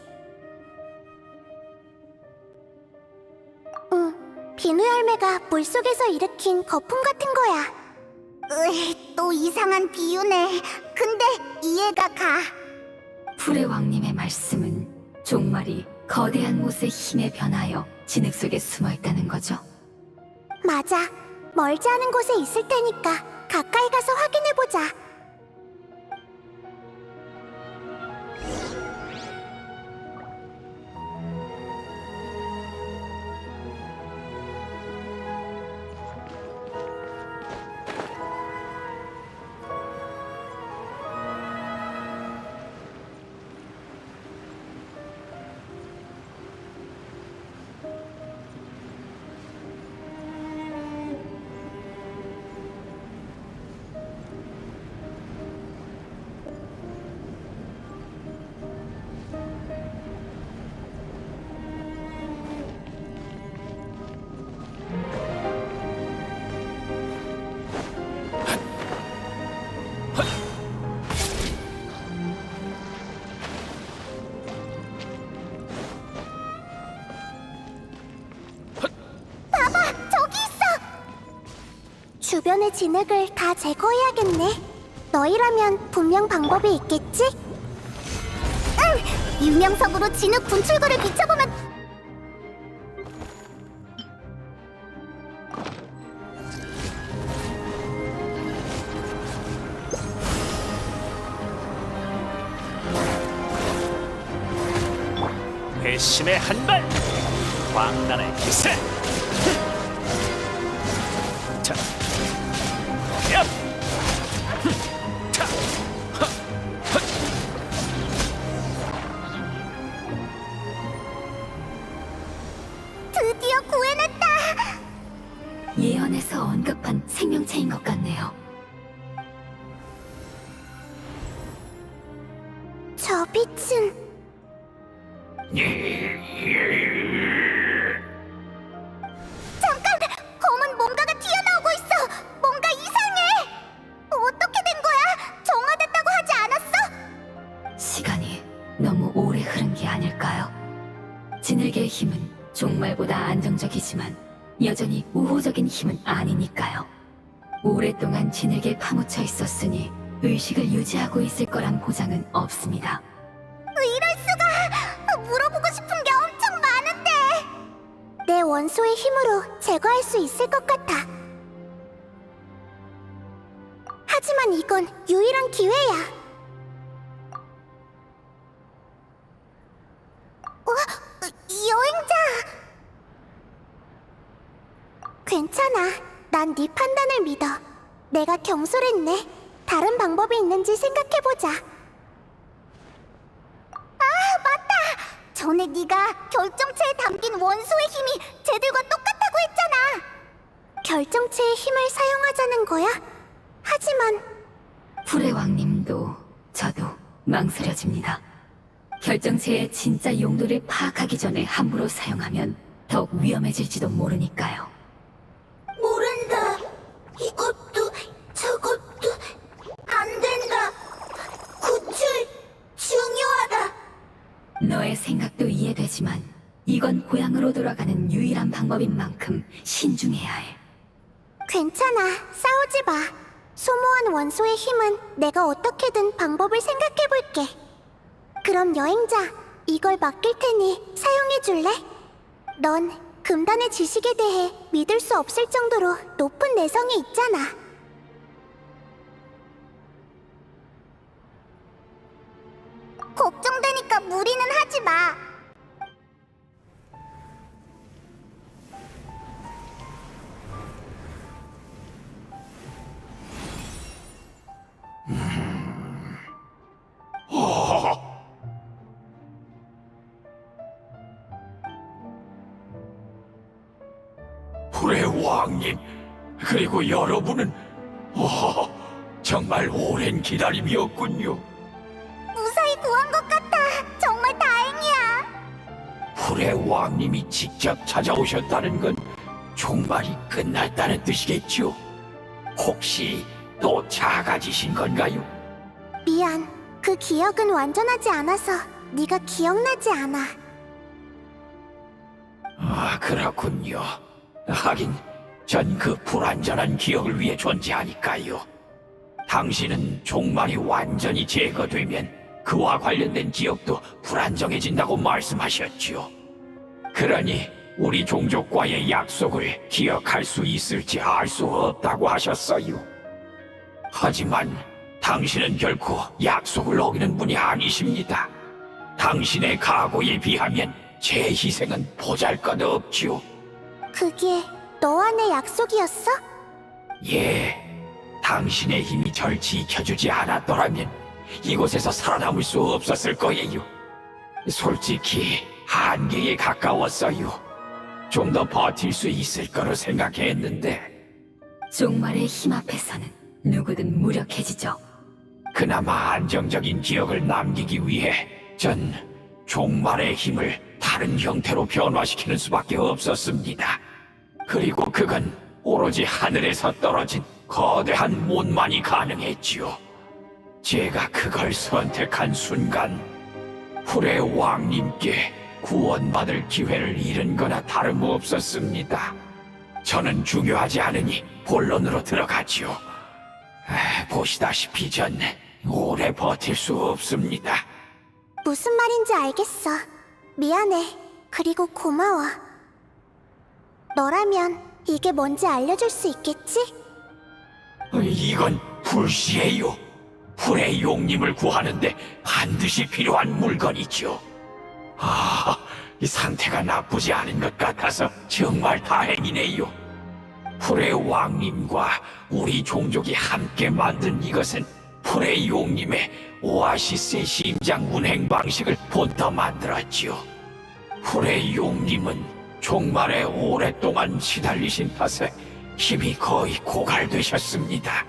응, 비누 열매가 물속에서 일으킨 거품 같은 거야. 또 이상한 비유네. 근데 이해가 가. 불의 왕님의 말씀은 종말이 거대한 못의 힘에 변하여 진흙 속에 숨어 있다는 거죠. 맞아. 멀지 않은 곳에 있을 테니까 가까이 가서 확인해보자. 저기 있어! 주변의 진흙을 다 제거해야겠네. 너희라면 분명 방법이 있겠지? 응! 유명석으로 진흙 분출구를 비춰보면... 회심의 한발, 광란의 기세. 자, 야, 자, 드디어 구해냈다! 예언에서 언급한 생명체인 것 같네요. 저 빛은... 잠깐! 검은 뭔가가 튀어나오고 있어! 뭔가 이상해! 어떻게 된 거야? 정화됐다고 하지 않았어? 시간이 너무 오래 흐른 게 아닐까요? 진흙의 힘은 종말보다 안정적이지만 여전히 우호적인 힘은 아니니까요. 오랫동안 진흙에 파묻혀 있었으니 의식을 유지하고 있을 거란 보장은 없습니다. 이럴 수가! 물어보고 싶은 게 엄청 많은데! 내 원소의 힘으로 제거할 수 있을 것 같아. 하지만 이건 유일한 기회야. 여행자! 괜찮아. 난 네 판단을 믿어. 내가 경솔했네. 다른 방법이 있는지 생각해보자. 전에 네가 결정체에 담긴 원소의 힘이 쟤들과 똑같다고 했잖아. 결정체의 힘을 사용하자는 거야? 하지만 불의 왕님도 저도 망설여집니다. 결정체의 진짜 용도를 파악하기 전에 함부로 사용하면 더욱 위험해질지도 모르니까요. 모른다. 이것도 저것도 안 된다. 구출 중요하다. 너의 생각도 이해되지만 이건 고향으로 돌아가는 유일한 방법인 만큼 신중해야 해. 괜찮아. 싸우지 마. 소모한 원소의 힘은 내가 어떻게든 방법을 생각해볼게. 그럼 여행자, 이걸 맡길 테니 사용해줄래? 넌 금단의 지식에 대해 믿을 수 없을 정도로 높은 내성이 있잖아. 걱정되니까 무리는 하지 마. 불의 왕님, 그리고 여러분은 정말 오랜 기다림이었군요. 무사히 구한 것 같아. 정말 다행이야. 불의 왕님이 직접 찾아오셨다는 건 종말이 끝났다는 뜻이겠죠. 혹시 또 작아지신 건가요? 미안. 그 기억은 완전하지 않아서 네가 기억나지 않아. 아, 그렇군요. 하긴 전 그 불완전한 기억을 위해 존재하니까요. 당신은 종말이 완전히 제거되면 그와 관련된 기억도 불안정해진다고 말씀하셨죠. 그러니 우리 종족과의 약속을 기억할 수 있을지 알 수 없다고 하셨어요. 하지만 당신은 결코 약속을 어기는 분이 아니십니다. 당신의 각오에 비하면 제 희생은 보잘것없지요. 그게 너와 내 약속이었어? 예, 당신의 힘이 절 지켜주지 않았더라면 이곳에서 살아남을 수 없었을 거예요. 솔직히 한계에 가까웠어요. 좀 더 버틸 수 있을 거로 생각했는데 종말의 힘 앞에서는 누구든 무력해지죠. 그나마 안정적인 기억을 남기기 위해 전 종말의 힘을 다른 형태로 변화시키는 수밖에 없었습니다. 그리고 그건 오로지 하늘에서 떨어진 거대한 못만이 가능했지요. 제가 그걸 선택한 순간 불의 왕님께 구원받을 기회를 잃은 거나 다름없었습니다. 저는 중요하지 않으니 본론으로 들어가지요. 보시다시피 전 오래 버틸 수 없습니다. 무슨 말인지 알겠어. 미안해. 그리고 고마워. 너라면 이게 뭔지 알려줄 수 있겠지? 이건 불시예요. 불의 용님을 구하는데 반드시 필요한 물건이죠. 아, 이 상태가 나쁘지 않은 것 같아서 정말 다행이네요. 불의 왕님과 우리 종족이 함께 만든 이것은 불의 용님의 오아시스의 심장 운행 방식을 본떠 만들었지요. 불의 용님은 종말에 오랫동안 시달리신 탓에 힘이 거의 고갈되셨습니다.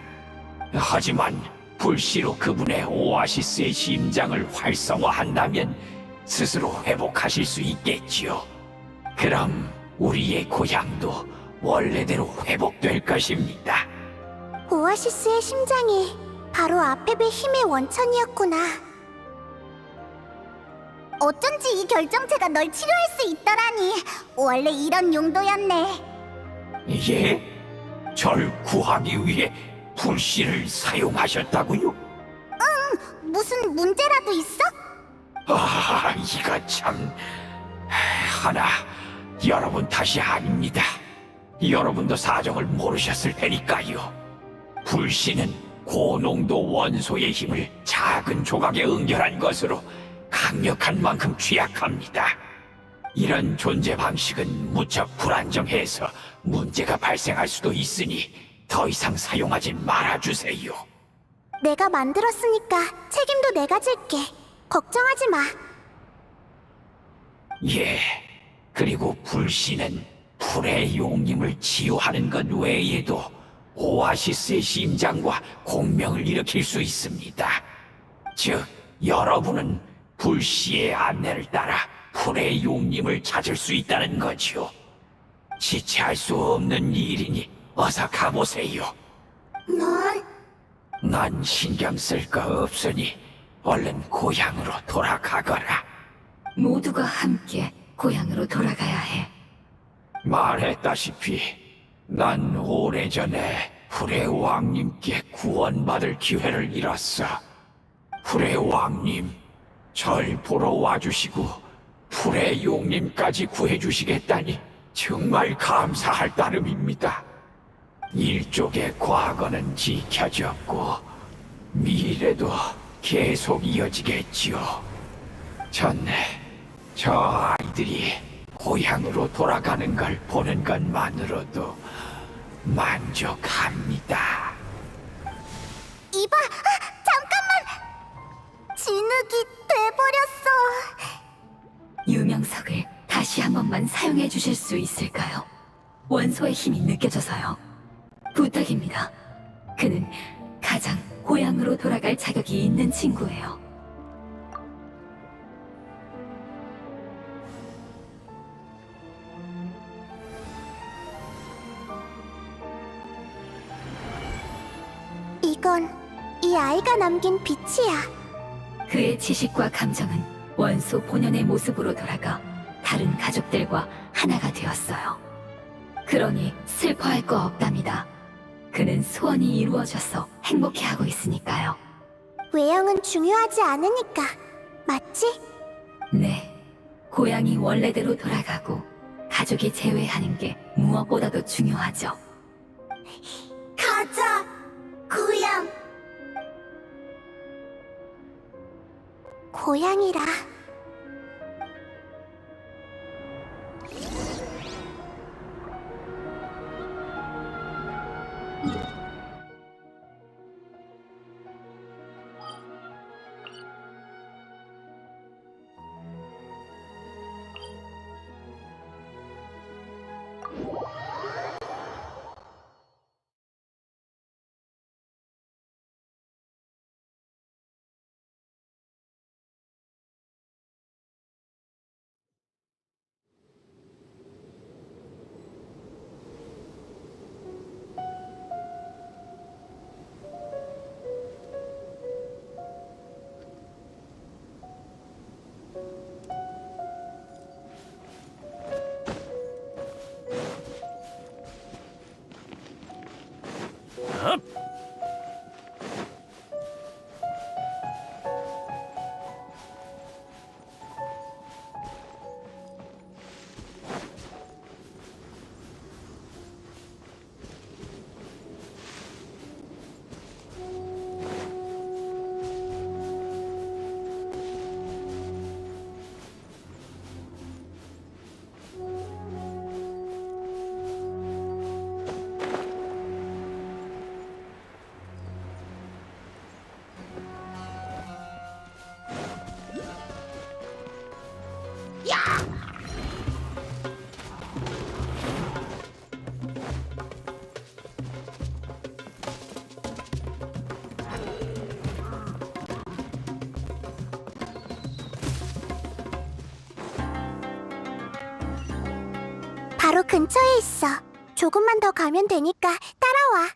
하지만 불씨로 그분의 오아시스의 심장을 활성화한다면 스스로 회복하실 수 있겠지요. 그럼 우리의 고향도 원래대로 회복될 것입니다. 오아시스의 심장이 바로 아페베 힘의 원천이었구나. 어쩐지 이 결정체가 널 치료할 수 있더라니. 원래 이런 용도였네. 예? 절 구하기 위해 불씨를 사용하셨다고요? 무슨 문제라도 있어? 아, 이거 참... 하나, 여러분 탓이 아닙니다. 여러분도 사정을 모르셨을 테니까요. 불씨는 고농도 원소의 힘을 작은 조각에 응결한 것으로 강력한 만큼 취약합니다. 이런 존재 방식은 무척 불안정해서 문제가 발생할 수도 있으니 더 이상 사용하지 말아주세요. 내가 만들었으니까 책임도 내가 질게. 걱정하지 마. 예, 그리고 불씨는 불의 용님을 치유하는 것 외에도 오아시스의 심장과 공명을 일으킬 수 있습니다. 즉, 여러분은 불씨의 안내를 따라 불의 용님을 찾을 수 있다는 거죠. 지체할 수 없는 일이니 어서 가보세요. 난 신경 쓸 거 없으니 얼른 고향으로 돌아가거라. 모두가 함께 고향으로 돌아가야 해. 말했다시피 난 오래전에 불의 왕님께 구원받을 기회를 잃었어. 불의 왕님, 절 보러 와주시고 불의 용님까지 구해주시겠다니 정말 감사할 따름입니다. 일족의 과거는 지켜졌고 미래도 계속 이어지겠지요. 저 아이들이 고향으로 돌아가는 걸 보는 것만으로도 만족합니다. 이봐, 잠깐만! 진흙이 돼버렸어. 유명석을 다시 한 번만 사용해 주실 수 있을까요? 원소의 힘이 느껴져서요. 부탁입니다. 그는 가장 고향으로 돌아갈 자격이 있는 친구예요. 아이가 남긴 빛이야. 그의 지식과 감정은 원소 본연의 모습으로 돌아가 다른 가족들과 하나가 되었어요. 그러니 슬퍼할 거 없답니다. 그는 소원이 이루어져서 행복해하고 있으니까요. 외형은 중요하지 않으니까. 맞지? 네, 고향이 원래대로 돌아가고 가족이 재회하는 게 무엇보다도 중요하죠. 가자, 고향. 고향이라. 바로 근처에 있어. 조금만 더 가면 되니까 따라와.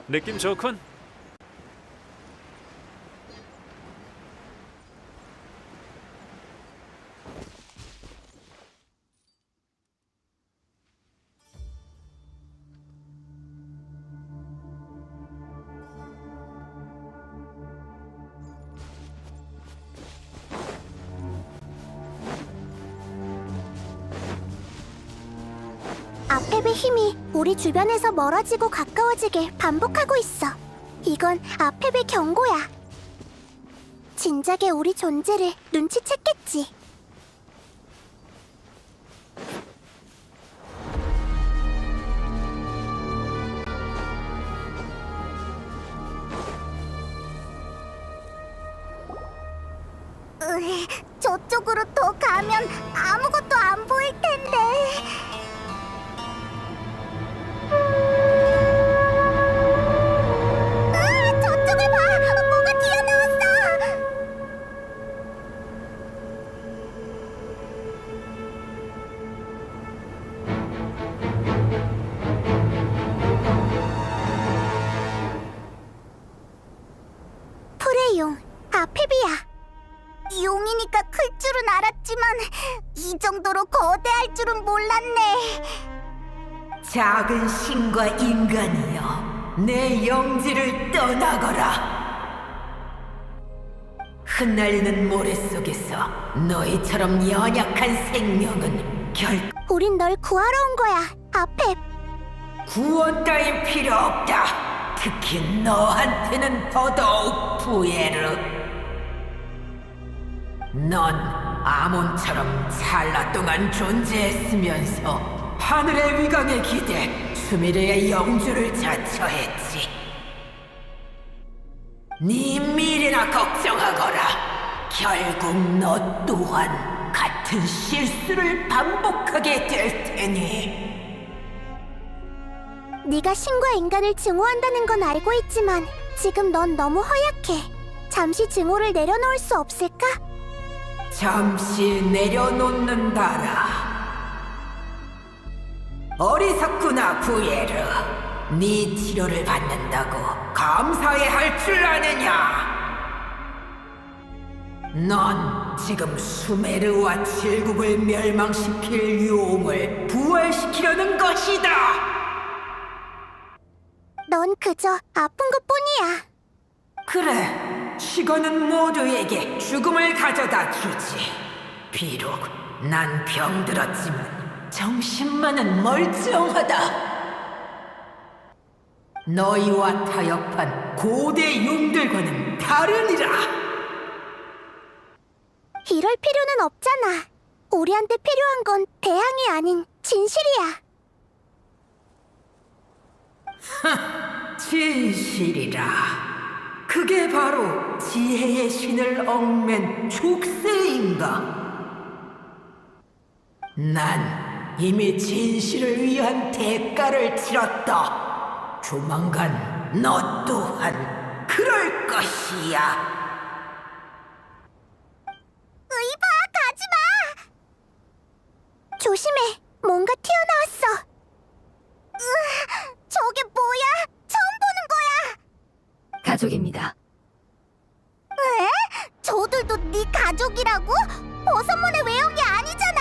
느낌 좋군. 아펩의 힘이 우리 주변에서 멀어지고 가까워지길 반복하고 있어. 이건 아펩의 경고야. 진작에 우리 존재를 눈치챘겠지. 저쪽으로 더 가면 아무것도 안 보일 텐데. 저쪽을 봐! 뭐가 튀어나왔어! 풀의 용, 아페비아. 용이니까 클 줄은 알았지만 이 정도로 거대할 줄은 몰랐네. 작은 신과 인간이여, 내 영지를 떠나거라. 흩날리는 모래 속에서 너희처럼 연약한 생명은 결코 우린 널 구하러 온 거야, 아펩. 구원 따윈 필요 없다. 특히 너한테는 더더욱 부에르. 넌 아몬처럼 찰나 동안 존재했으면서 하늘의 위강에 기대 수미르의 영주를 자처했지. 네 미래나 걱정하거라. 결국 너 또한 같은 실수를 반복하게 될 테니. 네가 신과 인간을 증오한다는 건 알고 있지만 지금 넌 너무 허약해. 잠시 증오를 내려놓을 수 없을까? 잠시 내려놓는다라. 어리석구나, 부에르. 네 치료를 받는다고 감사해 할 줄 아느냐? 넌 지금 수메르와 칠국을 멸망시킬 용을 부활시키려는 것이다. 넌 그저 아픈 것뿐이야. 그래, 시간은 모두에게 죽음을 가져다 주지. 비록 난 병들었지만 정신만은 멀쩡하다. 너희와 타협한 고대 용들과는 다르니라. 이럴 필요는 없잖아. 우리한테 필요한 건 대항이 아닌 진실이야. 진실이라. 그게 바로 지혜의 신을 얽맨 족쇄인가? 난 이미 진실을 위한 대가를 치렀다. 조만간 너 또한 그럴 것이야. 의바, 가지마! 조심해. 뭔가 튀어나왔어. 저게 뭐야? 처음 보는 거야. 가족입니다. 왜? 저들도 네 가족이라고? 버섯문의 외형이 아니잖아.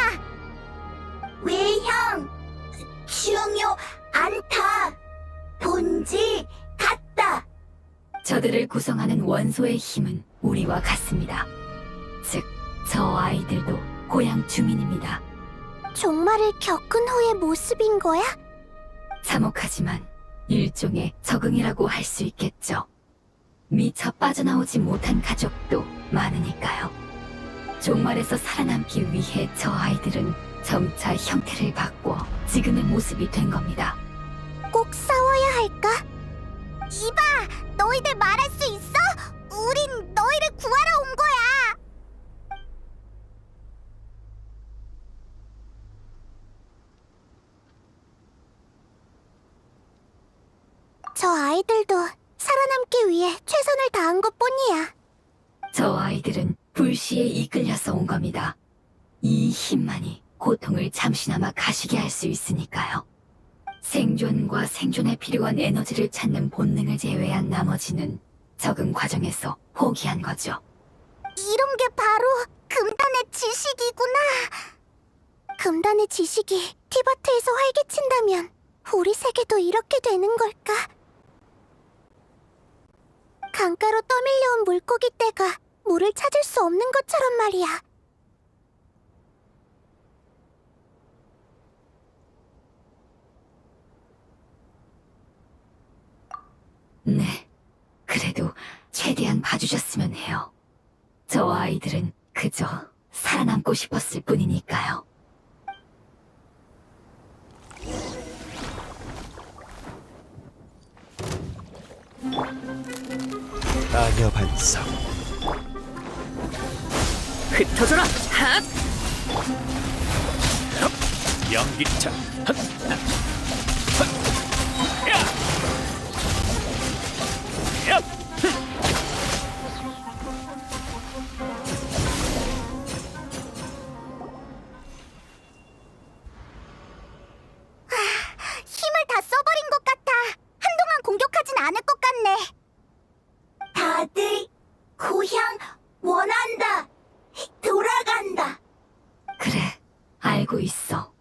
외형, 중요 않다. 본질 같다. 저들을 구성하는 원소의 힘은 우리와 같습니다. 즉, 저 아이들도 고향 주민입니다. 종말을 겪은 후의 모습인 거야? 참혹하지만 일종의 적응이라고 할 수 있겠죠. 미처 빠져나오지 못한 가족도 많으니까요. 종말에서 살아남기 위해 저 아이들은 점차 형태를 바꿔 지금의 모습이 된 겁니다. 꼭 싸워야 할까? 이봐, 너희들 말할 수 있어? 우린 너희를 구하러 온 거야. 저 아이들도 살아남기 위해 최선을 다한 것뿐이야. 저 아이들은 불시에 이끌려서 온 겁니다. 이 힘만이 고통을 잠시나마 가시게 할 수 있으니까요. 생존과 생존에 필요한 에너지를 찾는 본능을 제외한 나머지는 적응 과정에서 포기한 거죠. 이런 게 바로 금단의 지식이구나. 금단의 지식이 티바트에서 활개친다면 우리 세계도 이렇게 되는 걸까? 강가로 떠밀려온 물고기 떼가 물을 찾을 수 없는 것처럼 말이야. 네, 그래도 최대한 봐주셨으면 해요. 저 아이들은 그저 살아남고 싶었을 뿐이니까요. 아녀 반성. 흩어져라. 핫! 연기차. 핫! 핫! 야! 야! 힘을 다 써버린 것 같아. 한동안 공격하진 않을 것 같네. 다들 고향 원한다. 돌아간다. 그래, 알고 있어.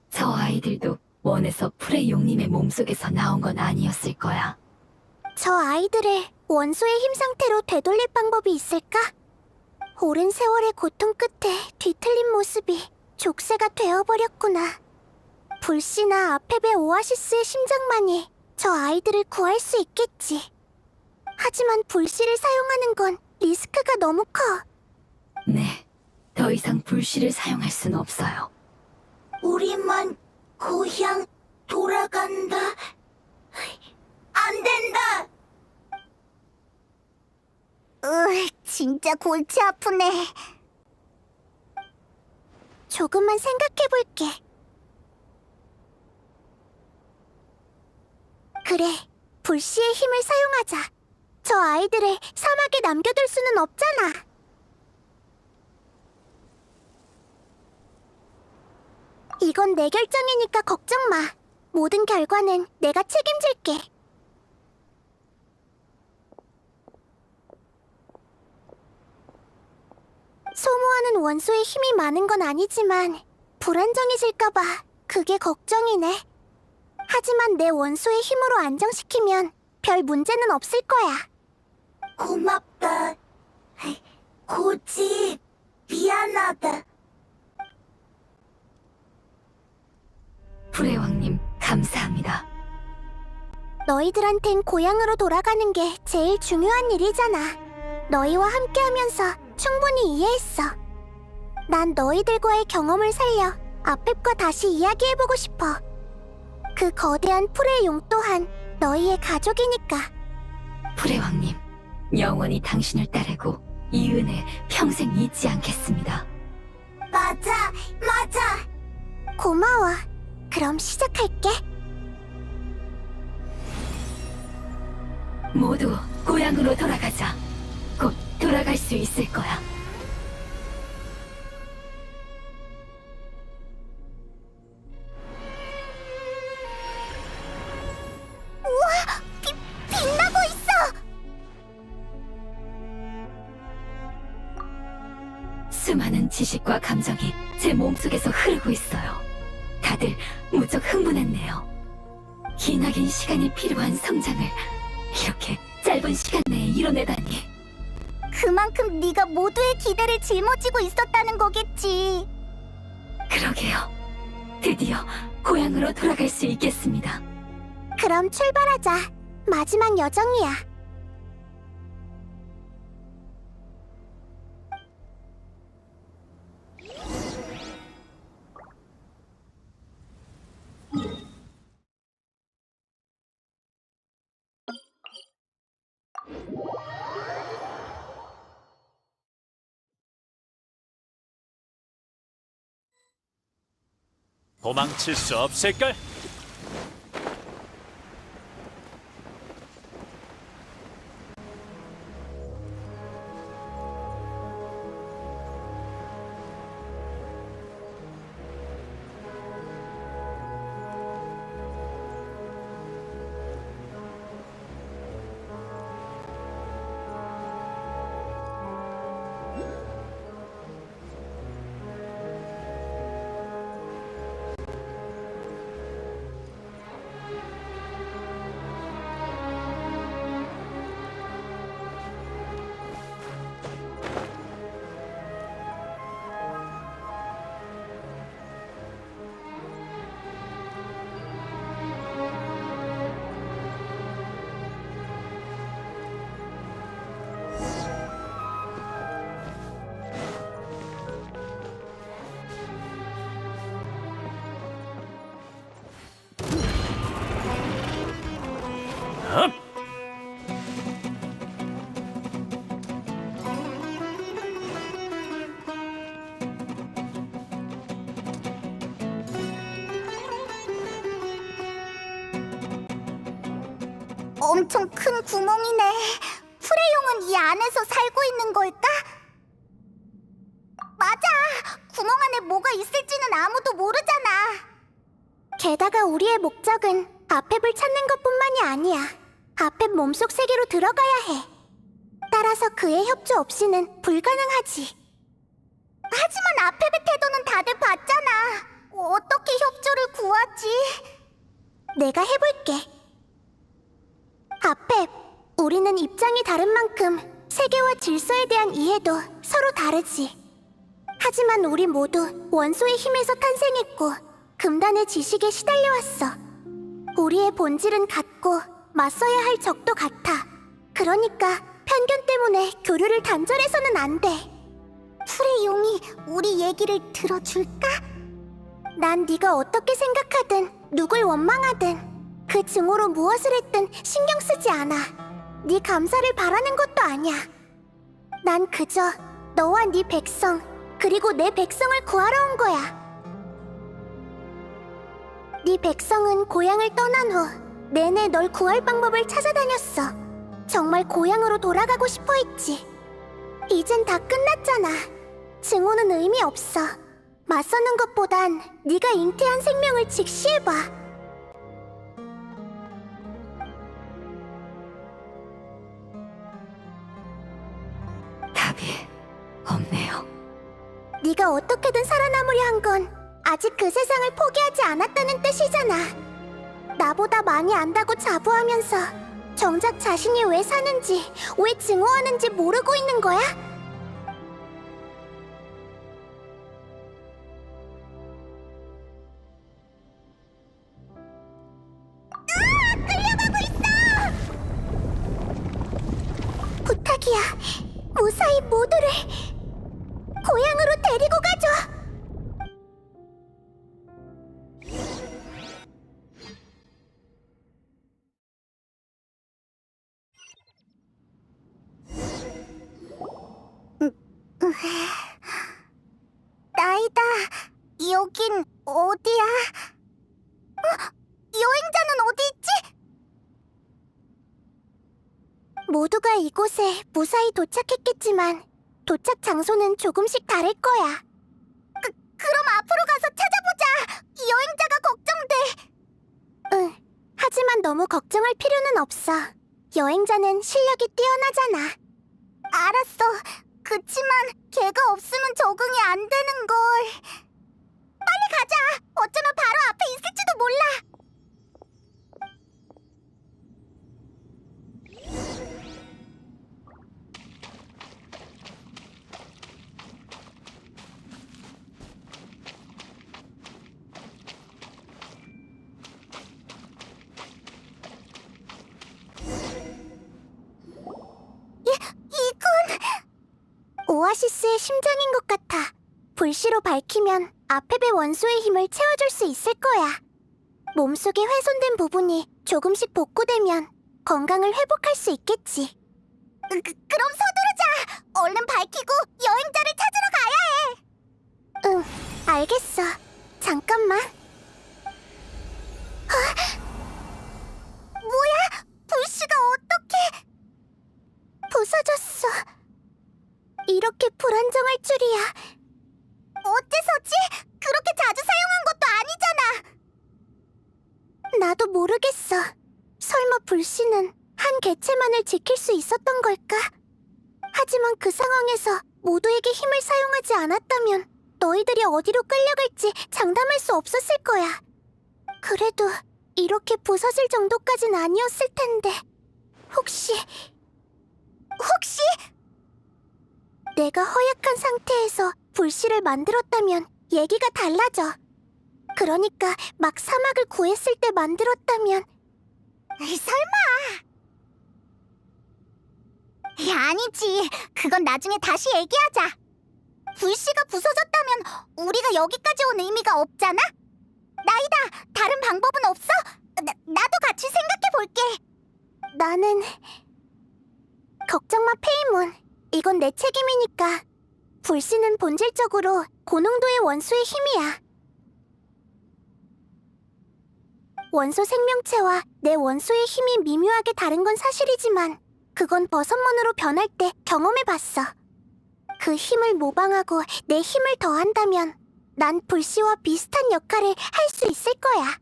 저 아이들도 원에서 풀의 용님의 몸속에서 나온 건 아니었을 거야. 저 아이들을 원소의 힘 상태로 되돌릴 방법이 있을까? 오랜 세월의 고통 끝에 뒤틀린 모습이 족쇄가 되어버렸구나. 불씨나 아페베 오아시스의 심장만이 저 아이들을 구할 수 있겠지. 하지만 불씨를 사용하는 건 리스크가 너무 커. 네, 더 이상 불씨를 사용할 수는 없어요. 우리만 고향 돌아간다. 안 된다. 진짜 골치 아프네. 조금만 생각해볼게. 그래, 불씨의 힘을 사용하자. 저 아이들을 사막에 남겨둘 수는 없잖아. 이건 내 결정이니까 걱정 마. 모든 결과는 내가 책임질게. 소모하는 원소에 힘이 많은 건 아니지만 불안정해질까봐 그게 걱정이네. 하지만 내 원소의 힘으로 안정시키면 별 문제는 없을 거야. 고맙다. 고집. 미안하다. 불의 왕님, 감사합니다. 너희들한텐 고향으로 돌아가는 게 제일 중요한 일이잖아. 너희와 함께하면서 충분히 이해했어. 난 너희들과의 경험을 살려 아펩과 다시 이야기해보고 싶어. 그 거대한 풀의 용 또한 너희의 가족이니까. 불의 왕님, 영원히 당신을 따르고 이 은혜 평생 잊지 않겠습니다. 맞아. 고마워. 그럼 시작할게. 모두 고향으로 돌아가자. 곧 돌아갈 수 있을 거야. 빛나고 있어! 수많은 지식과 감정이 제 몸속에서 흐르고 있어요. 다들 무척 흥분했네요. 기나긴 시간이 필요한 성장을 이렇게 짧은 시간 내에 이뤄내다니. 그만큼 네가 모두의 기대를 짊어지고 있었다는 거겠지. 그러게요. 드디어 고향으로 돌아갈 수 있겠습니다. 그럼 출발하자. 마지막 여정이야. 도망칠 수 없을걸? 엄청 큰 구멍이네. 프레용은 이 안에서 살고 있는 걸까? 맞아! 구멍 안에 뭐가 있을지는 아무도 모르잖아. 게다가 우리의 목적은 아펩을 찾는 것뿐만이 아니야. 아펩 몸속 세계로 들어가야 해. 따라서 그의 협조 없이는 불가능하지. 하지만 아펩의 태도는 다들 봤잖아. 어떻게 협조를 구하지? 내가 해볼게. 아펩, 우리는 입장이 다른 만큼 세계와 질서에 대한 이해도 서로 다르지. 하지만 우리 모두 원소의 힘에서 탄생했고 금단의 지식에 시달려왔어. 우리의 본질은 같고 맞서야 할 적도 같아. 그러니까 편견 때문에 교류를 단절해서는 안 돼. 풀의 용이 우리 얘기를 들어줄까? 난 네가 어떻게 생각하든 누굴 원망하든 그 증오로 무엇을 했든 신경 쓰지 않아. 네 감사를 바라는 것도 아니야. 난 그저 너와 네 백성 그리고 내 백성을 구하러 온 거야. 네 백성은 고향을 떠난 후 내내 널 구할 방법을 찾아다녔어. 정말 고향으로 돌아가고 싶어 했지. 이젠 다 끝났잖아. 증오는 의미 없어. 맞서는 것보단 네가 잉태한 생명을 직시해봐. 답이 없네요. 네가 어떻게든 살아남으려 한 건 아직 그 세상을 포기하지 않았다는 뜻이잖아. 나보다 많이 안다고 자부하면서 정작 자신이 왜 사는지, 왜 증오하는지 모르고 있는 거야? 끌려가고 있어! 부탁이야. 무사히 모두를 고향으로 데리고 가줘. 나이다. 여긴 어디야? 여행자는 어디 있지? 모두가 이곳에 무사히 도착했겠지만 도착 장소는 조금씩 다를 거야. 그럼 앞으로 가서 찾아보자. 여행자가 걱정돼. 응. 하지만 너무 걱정할 필요는 없어. 여행자는 실력이 뛰어나잖아. 알았어. 그치만 걔가 없으면 적응이 안 되는 걸. 빨리 가자. 어쩌면 바로 앞에 있을지도 몰라. 이건 오아시스의 심장인 것 같아. 불씨로 밝히면 아페베 원소의 힘을 채워줄 수 있을 거야. 몸속에 훼손된 부분이 조금씩 복구되면 건강을 회복할 수 있겠지. 그럼 서두르자. 얼른 밝히고 여행자를 찾으러 가야 해. 응, 알겠어. 잠깐만. 뭐야? 불씨가 어떻게... 부서졌어. 이렇게 불안정할 줄이야. 어째서지? 그렇게 자주 사용한 것도 아니잖아. 나도 모르겠어. 설마 불씨는 한 개체만을 지킬 수 있었던 걸까? 하지만 그 상황에서 모두에게 힘을 사용하지 않았다면 너희들이 어디로 끌려갈지 장담할 수 없었을 거야. 그래도 이렇게 부서질 정도까진 아니었을 텐데. 혹시 내가 허약한 상태에서 불씨를 만들었다면 얘기가 달라져. 그러니까 막 사막을 구했을 때 만들었다면... 설마... 아니지. 그건 나중에 다시 얘기하자. 불씨가 부서졌다면 우리가 여기까지 온 의미가 없잖아? 나이다. 다른 방법은 없어? 나도 같이 생각해볼게. 나는... 걱정 마, 페이몬. 이건 내 책임이니까. 불씨는 본질적으로 고농도의 원소의 힘이야. 원소 생명체와 내 원소의 힘이 미묘하게 다른 건 사실이지만 그건 버섯몬으로 변할 때 경험해봤어. 그 힘을 모방하고 내 힘을 더한다면 난 불씨와 비슷한 역할을 할 수 있을 거야.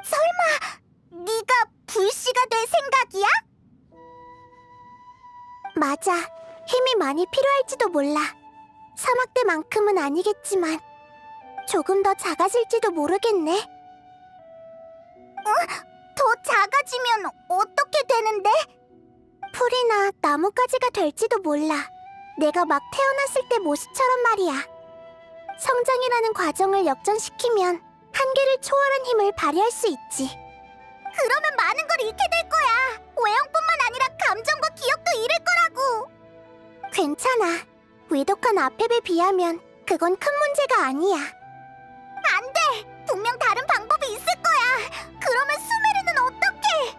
설마 네가 불씨가 될 생각이야? 맞아. 힘이 많이 필요할지도 몰라. 사막 때만큼은 아니겠지만 조금 더 작아질지도 모르겠네. 더 작아지면 어떻게 되는데? 풀이나 나뭇가지가 될지도 몰라. 내가 막 태어났을 때 모습처럼 말이야. 성장이라는 과정을 역전시키면 한계를 초월한 힘을 발휘할 수 있지. 그러면 많은 걸 잃게 될 거야. 외형뿐만 아니라 감정과 기억도 잃을 거라고. 괜찮아. 위독한 아펩에 비하면 그건 큰 문제가 아니야. 안 돼! 분명 다른 방법이 있을 거야. 그러면 수메르는 어떡해?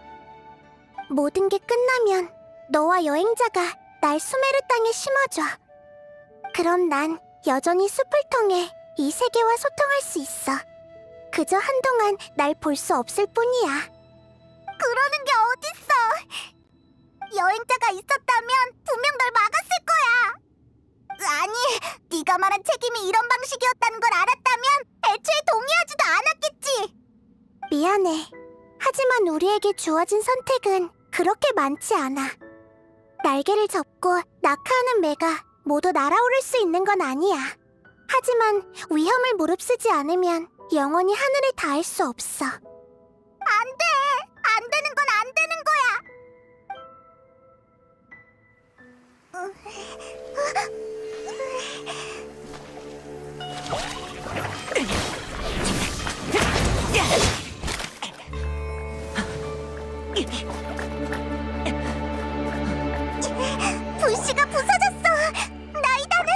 모든 게 끝나면 너와 여행자가 날 수메르 땅에 심어줘. 그럼 난 여전히 숲을 통해 이 세계와 소통할 수 있어. 그저 한동안 날 볼 수 없을 뿐이야. 그러는 게 어딨어? 여행자가 있었다면 분명 널 막았을 거야. 아니, 네가 말한 책임이 이런 방식이었다는 걸 알았다면 애초에 동의하지도 않았겠지. 미안해. 하지만 우리에게 주어진 선택은 그렇게 많지 않아. 날개를 접고 낙하하는 매가 모두 날아오를 수 있는 건 아니야. 하지만 위험을 무릅쓰지 않으면 영원히 하늘에 닿을 수 없어. 안 돼! 안 되는 건 안 되는 거야. 불씨가 부서졌어! 나이다는!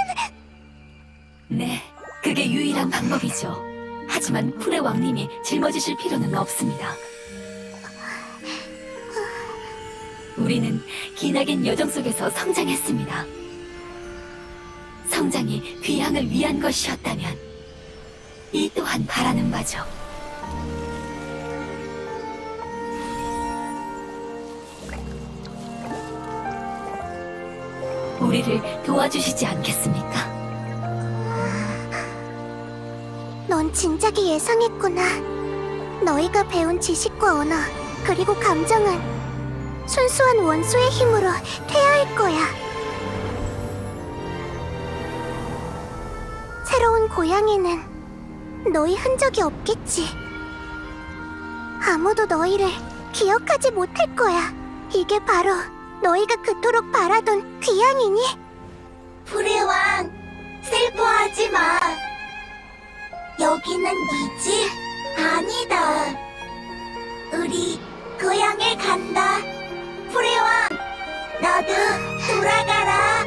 네, 그게 유일한 방법이죠. 하지만 풀의 왕님이 짊어지실 필요는 없습니다. 우리는 기나긴 여정 속에서 성장했습니다. 성장이 귀향을 위한 것이었다면 이 또한 바라는 바죠. 우리를 도와주시지 않겠습니까? 넌 진작에 예상했구나. 너희가 배운 지식과 언어, 그리고 감정은 순수한 원소의 힘으로 퇴화할 거야. 새로운 고향에는 너희 흔적이 없겠지. 아무도 너희를 기억하지 못할 거야. 이게 바로 너희가 그토록 바라던 귀향이니? 불의 왕, 슬퍼하지 마. 여기는 네 집 아니다. 우리 고향에 간다. 불의 왕, 너도 돌아가라.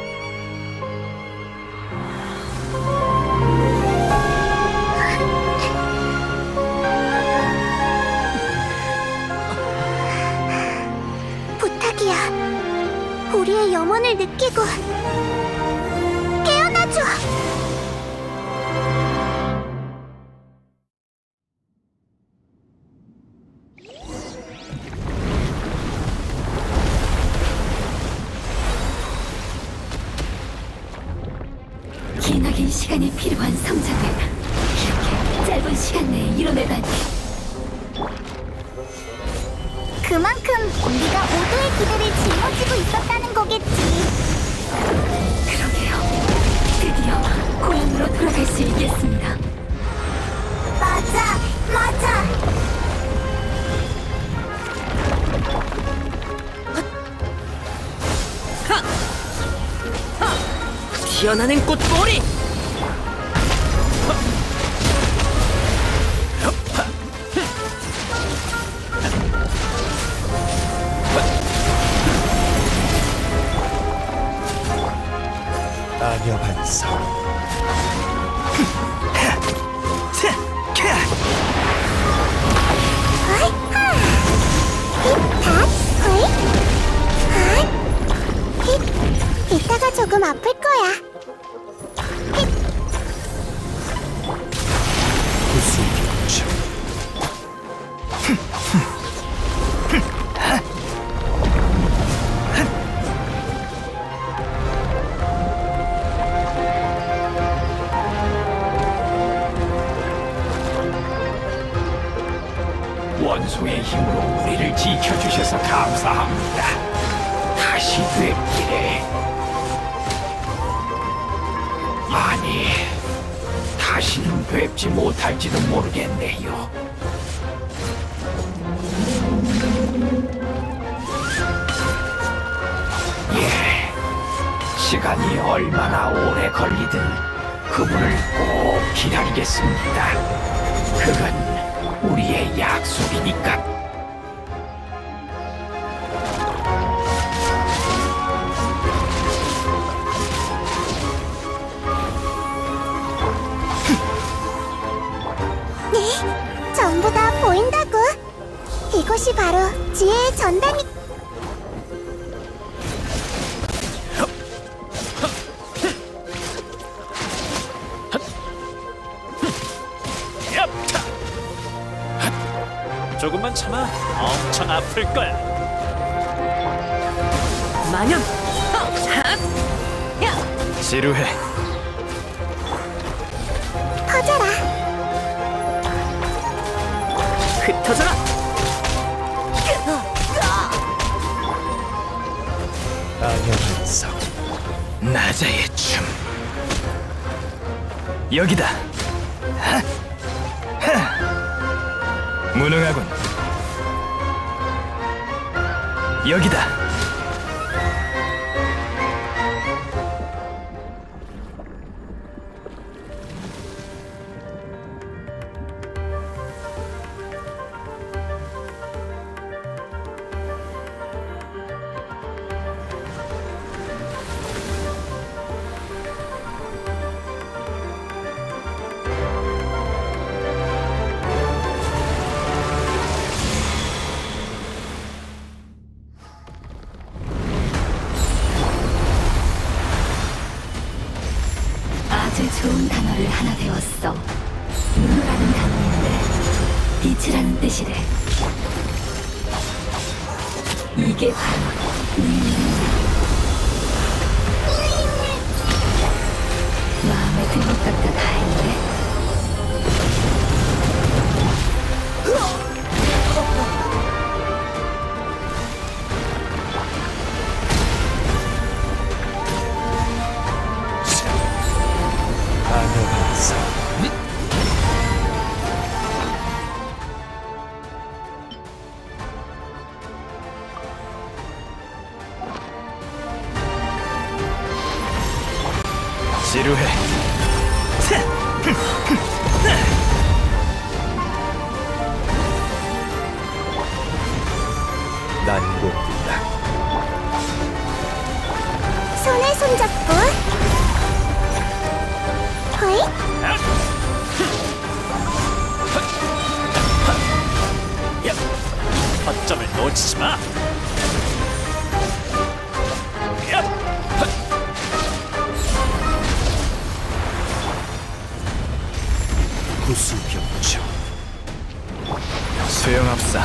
부탁이야. 우리의 염원을 느끼고 깨어나줘. 기나긴 시간이 필요한 성장을 이렇게 짧은 시간 내에 이뤄내다니. 그만큼 우리가 모두의 기대를 짊어지고 있었다는 거겠지. 그러게요. 드디어 고향으로 돌아갈 수 있겠습니다. 맞아, 맞아. 피어나는 꽃보리! 마녀 반성. 이따가 조금 아플 거야. 구수병증. 원소의 힘으로 우리를 지켜주셔서 감사합니다. 다시 뵙기를. 아니, 다시는 뵙지 못할지도 모르겠네요. 예, 시간이 얼마나 오래 걸리든 그분을 꼭 기다리겠습니다. 그건 우리의 약속이니까. 네, 전부 다 보인다고. 이것이 바로 지혜의 전당이. 조금만 참아. 엄청 아플 거야. 만연. 지루해. 퍼져라. 흩어져라. 안녕한성. 나자의 춤. 여기다. 무능하군. 여기다. 아주 좋은 단어를 하나 배웠어. 눈이라는 단어인데 빛이라는 뜻이래. 이게 바로 마음에 든 것 같다. 다행이네. 안녕한성. 지루해. 난공불락. 손에 손잡고. 호잇. 허점을 놓치지 마. 구수병청. 소용없어.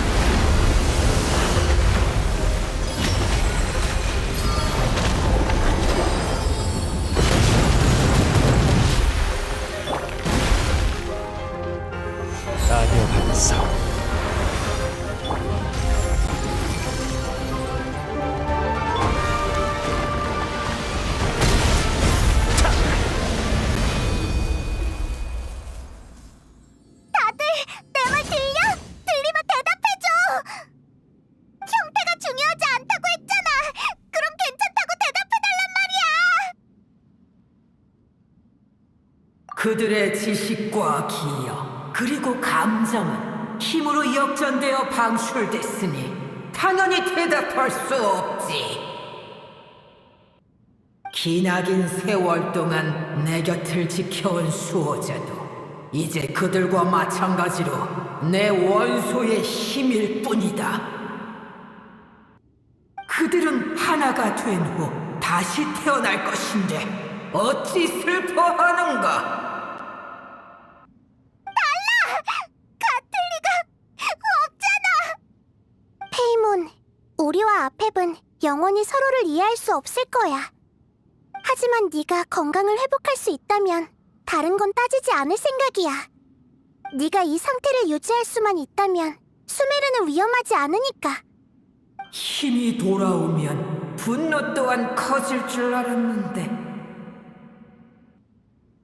안녕한성. 다들 내 말 들려? 들리면 대답해줘. 형태가 중요하지 않다고 했잖아. 그럼 괜찮다고 대답해달란 말이야. 그들의 지식과 기억 그리고 감정은 힘으로 역전되어 방출됐으니 당연히 대답할 수 없지. 기나긴 세월 동안 내 곁을 지켜온 수호자도 이제 그들과 마찬가지로 내 원소의 힘일 뿐이다. 그들은 하나가 된 후 다시 태어날 것인데 어찌 슬퍼하는가? 같을 리가 없잖아. 페이몬, 우리와 아펩은 영원히 서로를 이해할 수 없을 거야. 하지만 네가 건강을 회복할 수 있다면 다른 건 따지지 않을 생각이야. 네가 이 상태를 유지할 수만 있다면 수메르는 위험하지 않으니까. 힘이 돌아오면 분노 또한 커질 줄 알았는데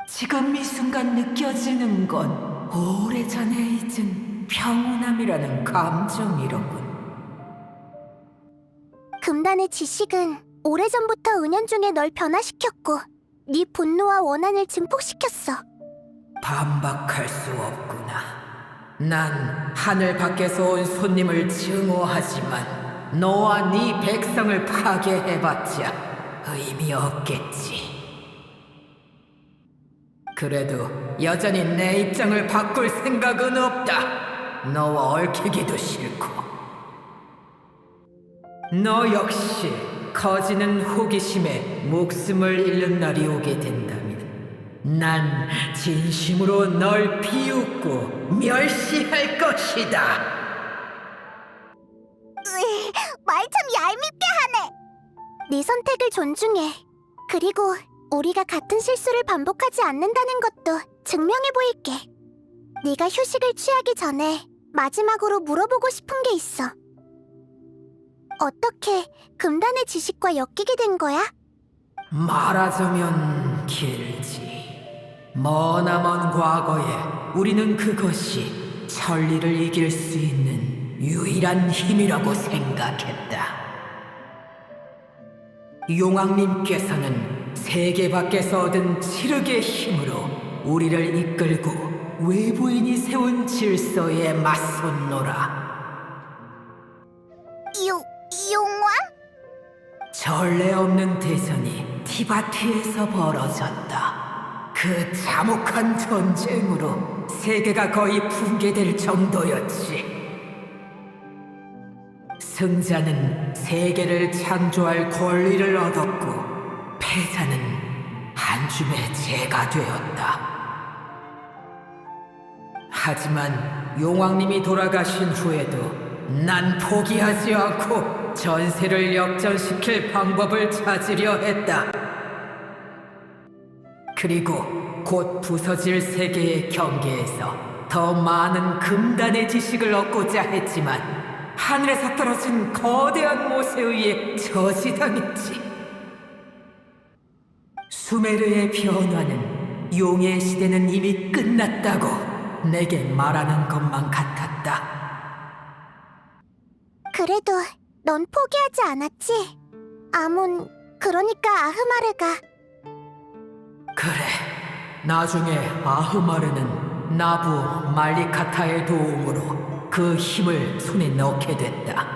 지금 이 순간 느껴지는 건 오래전에 잊은 평온함이라는 감정이로군. 금단의 지식은 오래전부터 은연중에 널 변화시켰고 네 분노와 원한을 증폭시켰어. 반박할 수 없구나. 난 하늘 밖에서 온 손님을 증오하지만 너와 네 백성을 파괴해봤자 의미 없겠지. 그래도 여전히 내 입장을 바꿀 생각은 없다. 너와 얽히기도 싫고. 너 역시 커지는 호기심에 목숨을 잃는 날이 오게 된다면 난 진심으로 널 비웃고 멸시할 것이다. 말 참 얄밉게 하네. 네 선택을 존중해. 그리고 우리가 같은 실수를 반복하지 않는다는 것도 증명해 보일게. 네가 휴식을 취하기 전에 마지막으로 물어보고 싶은 게 있어. 어떻게 금단의 지식과 엮이게 된 거야? 말하자면 길지. 머나먼 과거에 우리는 그것이 천리를 이길 수 있는 유일한 힘이라고 생각했다. 용왕님께서는 세계 밖에서 얻은 칠흑의 힘으로 우리를 이끌고 외부인이 세운 질서에 맞섰노라. 용왕? 전례 없는 대전이 티바티에서 벌어졌다. 그 참혹한 전쟁으로 세계가 거의 붕괴될 정도였지. 승자는 세계를 창조할 권리를 얻었고 패자는 한 줌의 재가 되었다. 하지만 용왕님이 돌아가신 후에도 난 포기하지 않고 전세를 역전시킬 방법을 찾으려 했다. 그리고 곧 부서질 세계의 경계에서 더 많은 금단의 지식을 얻고자 했지만 하늘에서 떨어진 거대한 못에 의해 저지당했지. 수메르의 변화는 용의 시대는 이미 끝났다고 내게 말하는 것만 같았다. 그래도 넌 포기하지 않았지? 아몬, 그러니까 아흐마르가. 그래, 나중에 아흐마르는 나부 말리카타의 도움으로 그 힘을 손에 넣게 됐다.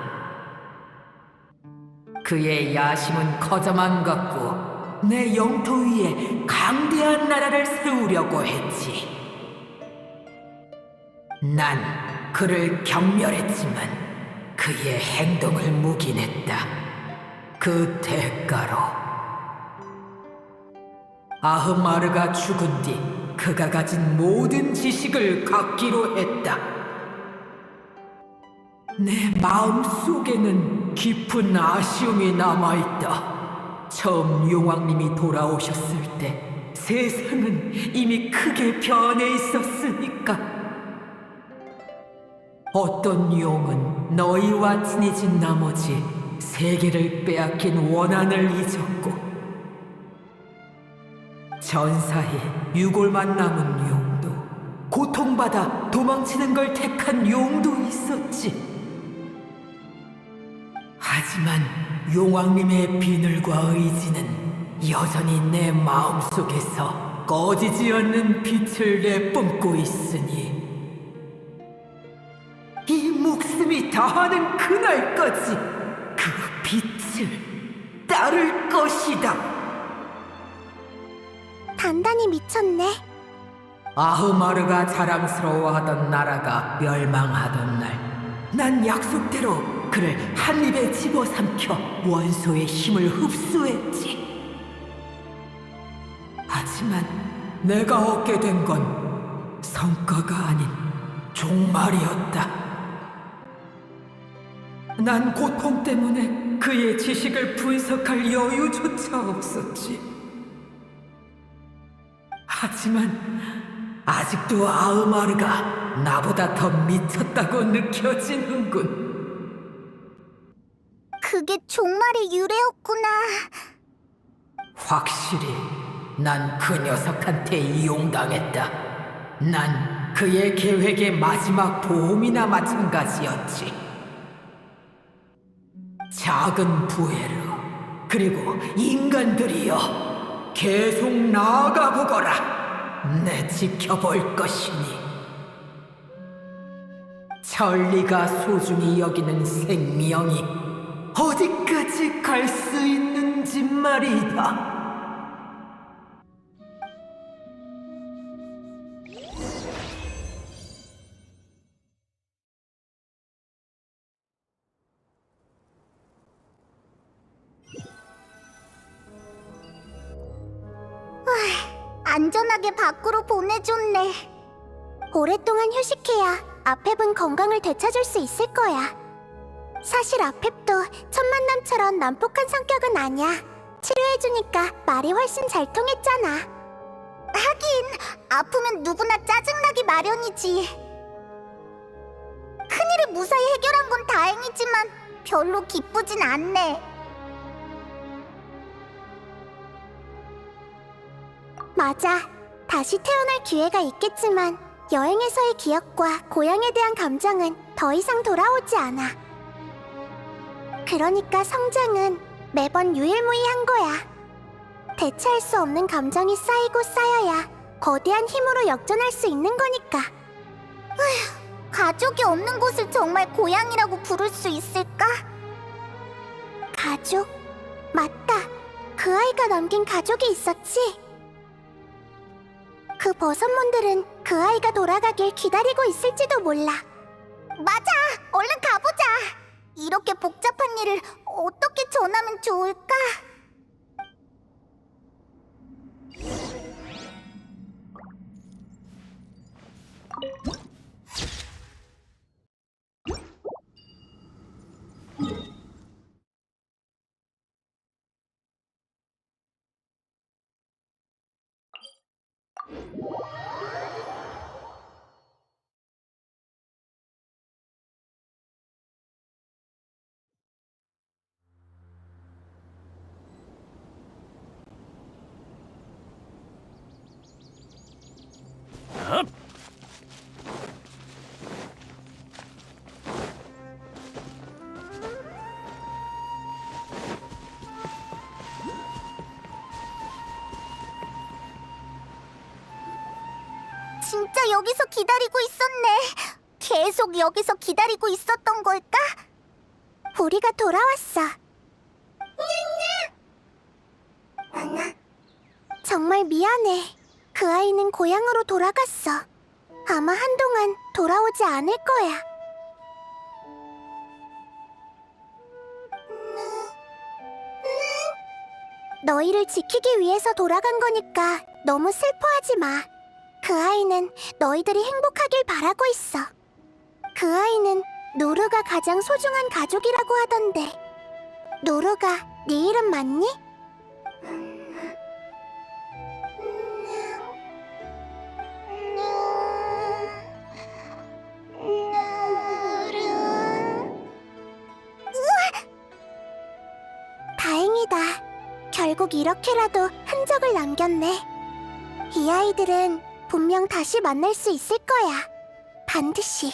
그의 야심은 커져만 갔고 내 영토 위에 강대한 나라를 세우려고 했지. 난 그를 경멸했지만 그의 행동을 묵인했다. 그 대가로 아흐마르가 죽은 뒤 그가 가진 모든 지식을 갖기로 했다. 내 마음속에는 깊은 아쉬움이 남아있다. 처음 용왕님이 돌아오셨을 때 세상은 이미 크게 변해 있었으니까. 어떤 용은 너희와 친해진 나머지 세계를 빼앗긴 원한을 잊었고 전사에 유골만 남은 용도, 고통받아 도망치는 걸 택한 용도 있었지. 하지만 용왕님의 비늘과 의지는 여전히 내 마음속에서 꺼지지 않는 빛을 내뿜고 있으니 이 목숨이 다하는 그날까지 그 빛을 따를 것이다. 단단히 미쳤네. 아흐마르가 자랑스러워하던 나라가 멸망하던 날 난 약속대로 그를 한 입에 집어삼켜 원소의 힘을 흡수했지. 하지만 내가 얻게 된 건 성과가 아닌 종말이었다. 난 고통 때문에 그의 지식을 분석할 여유조차 없었지. 하지만 아직도 아흐마르가 나보다 더 미쳤다고 느껴지는군. 그게 종말의 유래였구나. 확실히 난 그 녀석한테 이용당했다. 난 그의 계획의 마지막 보험이나 마찬가지였지. 작은 부에르, 그리고 인간들이여, 계속 나아가 보거라. 내 지켜볼 것이니. 천리가 소중히 여기는 생명이 어디까지 갈 수 있는지 말이다. 안전하게 밖으로 보내줬네. 오랫동안 휴식해야 아페분 건강을 되찾을 수 있을 거야. 사실 아펩도 첫 만남처럼 난폭한 성격은 아니야. 치료해주니까 말이 훨씬 잘 통했잖아. 하긴 아프면 누구나 짜증나기 마련이지. 큰일을 무사히 해결한 건 다행이지만 별로 기쁘진 않네. 맞아. 다시 태어날 기회가 있겠지만 여행에서의 기억과 고향에 대한 감정은 더 이상 돌아오지 않아. 그러니까 성장은 매번 유일무이한 거야. 대체할 수 없는 감정이 쌓이고 쌓여야 거대한 힘으로 역전할 수 있는 거니까. 가족이 없는 곳을 정말 고향이라고 부를 수 있을까? 가족? 맞다. 그 아이가 남긴 가족이 있었지. 그 버섯몬들은 그 아이가 돌아가길 기다리고 있을지도 몰라. 맞아! 얼른 가보자! 이렇게 복잡한 일을 어떻게 전하면 좋을까? 진짜 여기서 기다리고 있었네. 계속 여기서 기다리고 있었던 걸까? 우리가 돌아왔어. 정말 미안해. 그 아이는 고향으로 돌아갔어. 아마 한동안 돌아오지 않을 거야. 너희를 지키기 위해서 돌아간 거니까 너무 슬퍼하지 마. 그 아이는 너희들이 행복하길 바라고 있어. 그 아이는 누르가 가장 소중한 가족이라고 하던데. 누르가 네 이름 맞니? 다행이다. 결국 이렇게라도 흔적을 남겼네. 이 아이들은 분명 다시 만날 수 있을 거야. 반드시.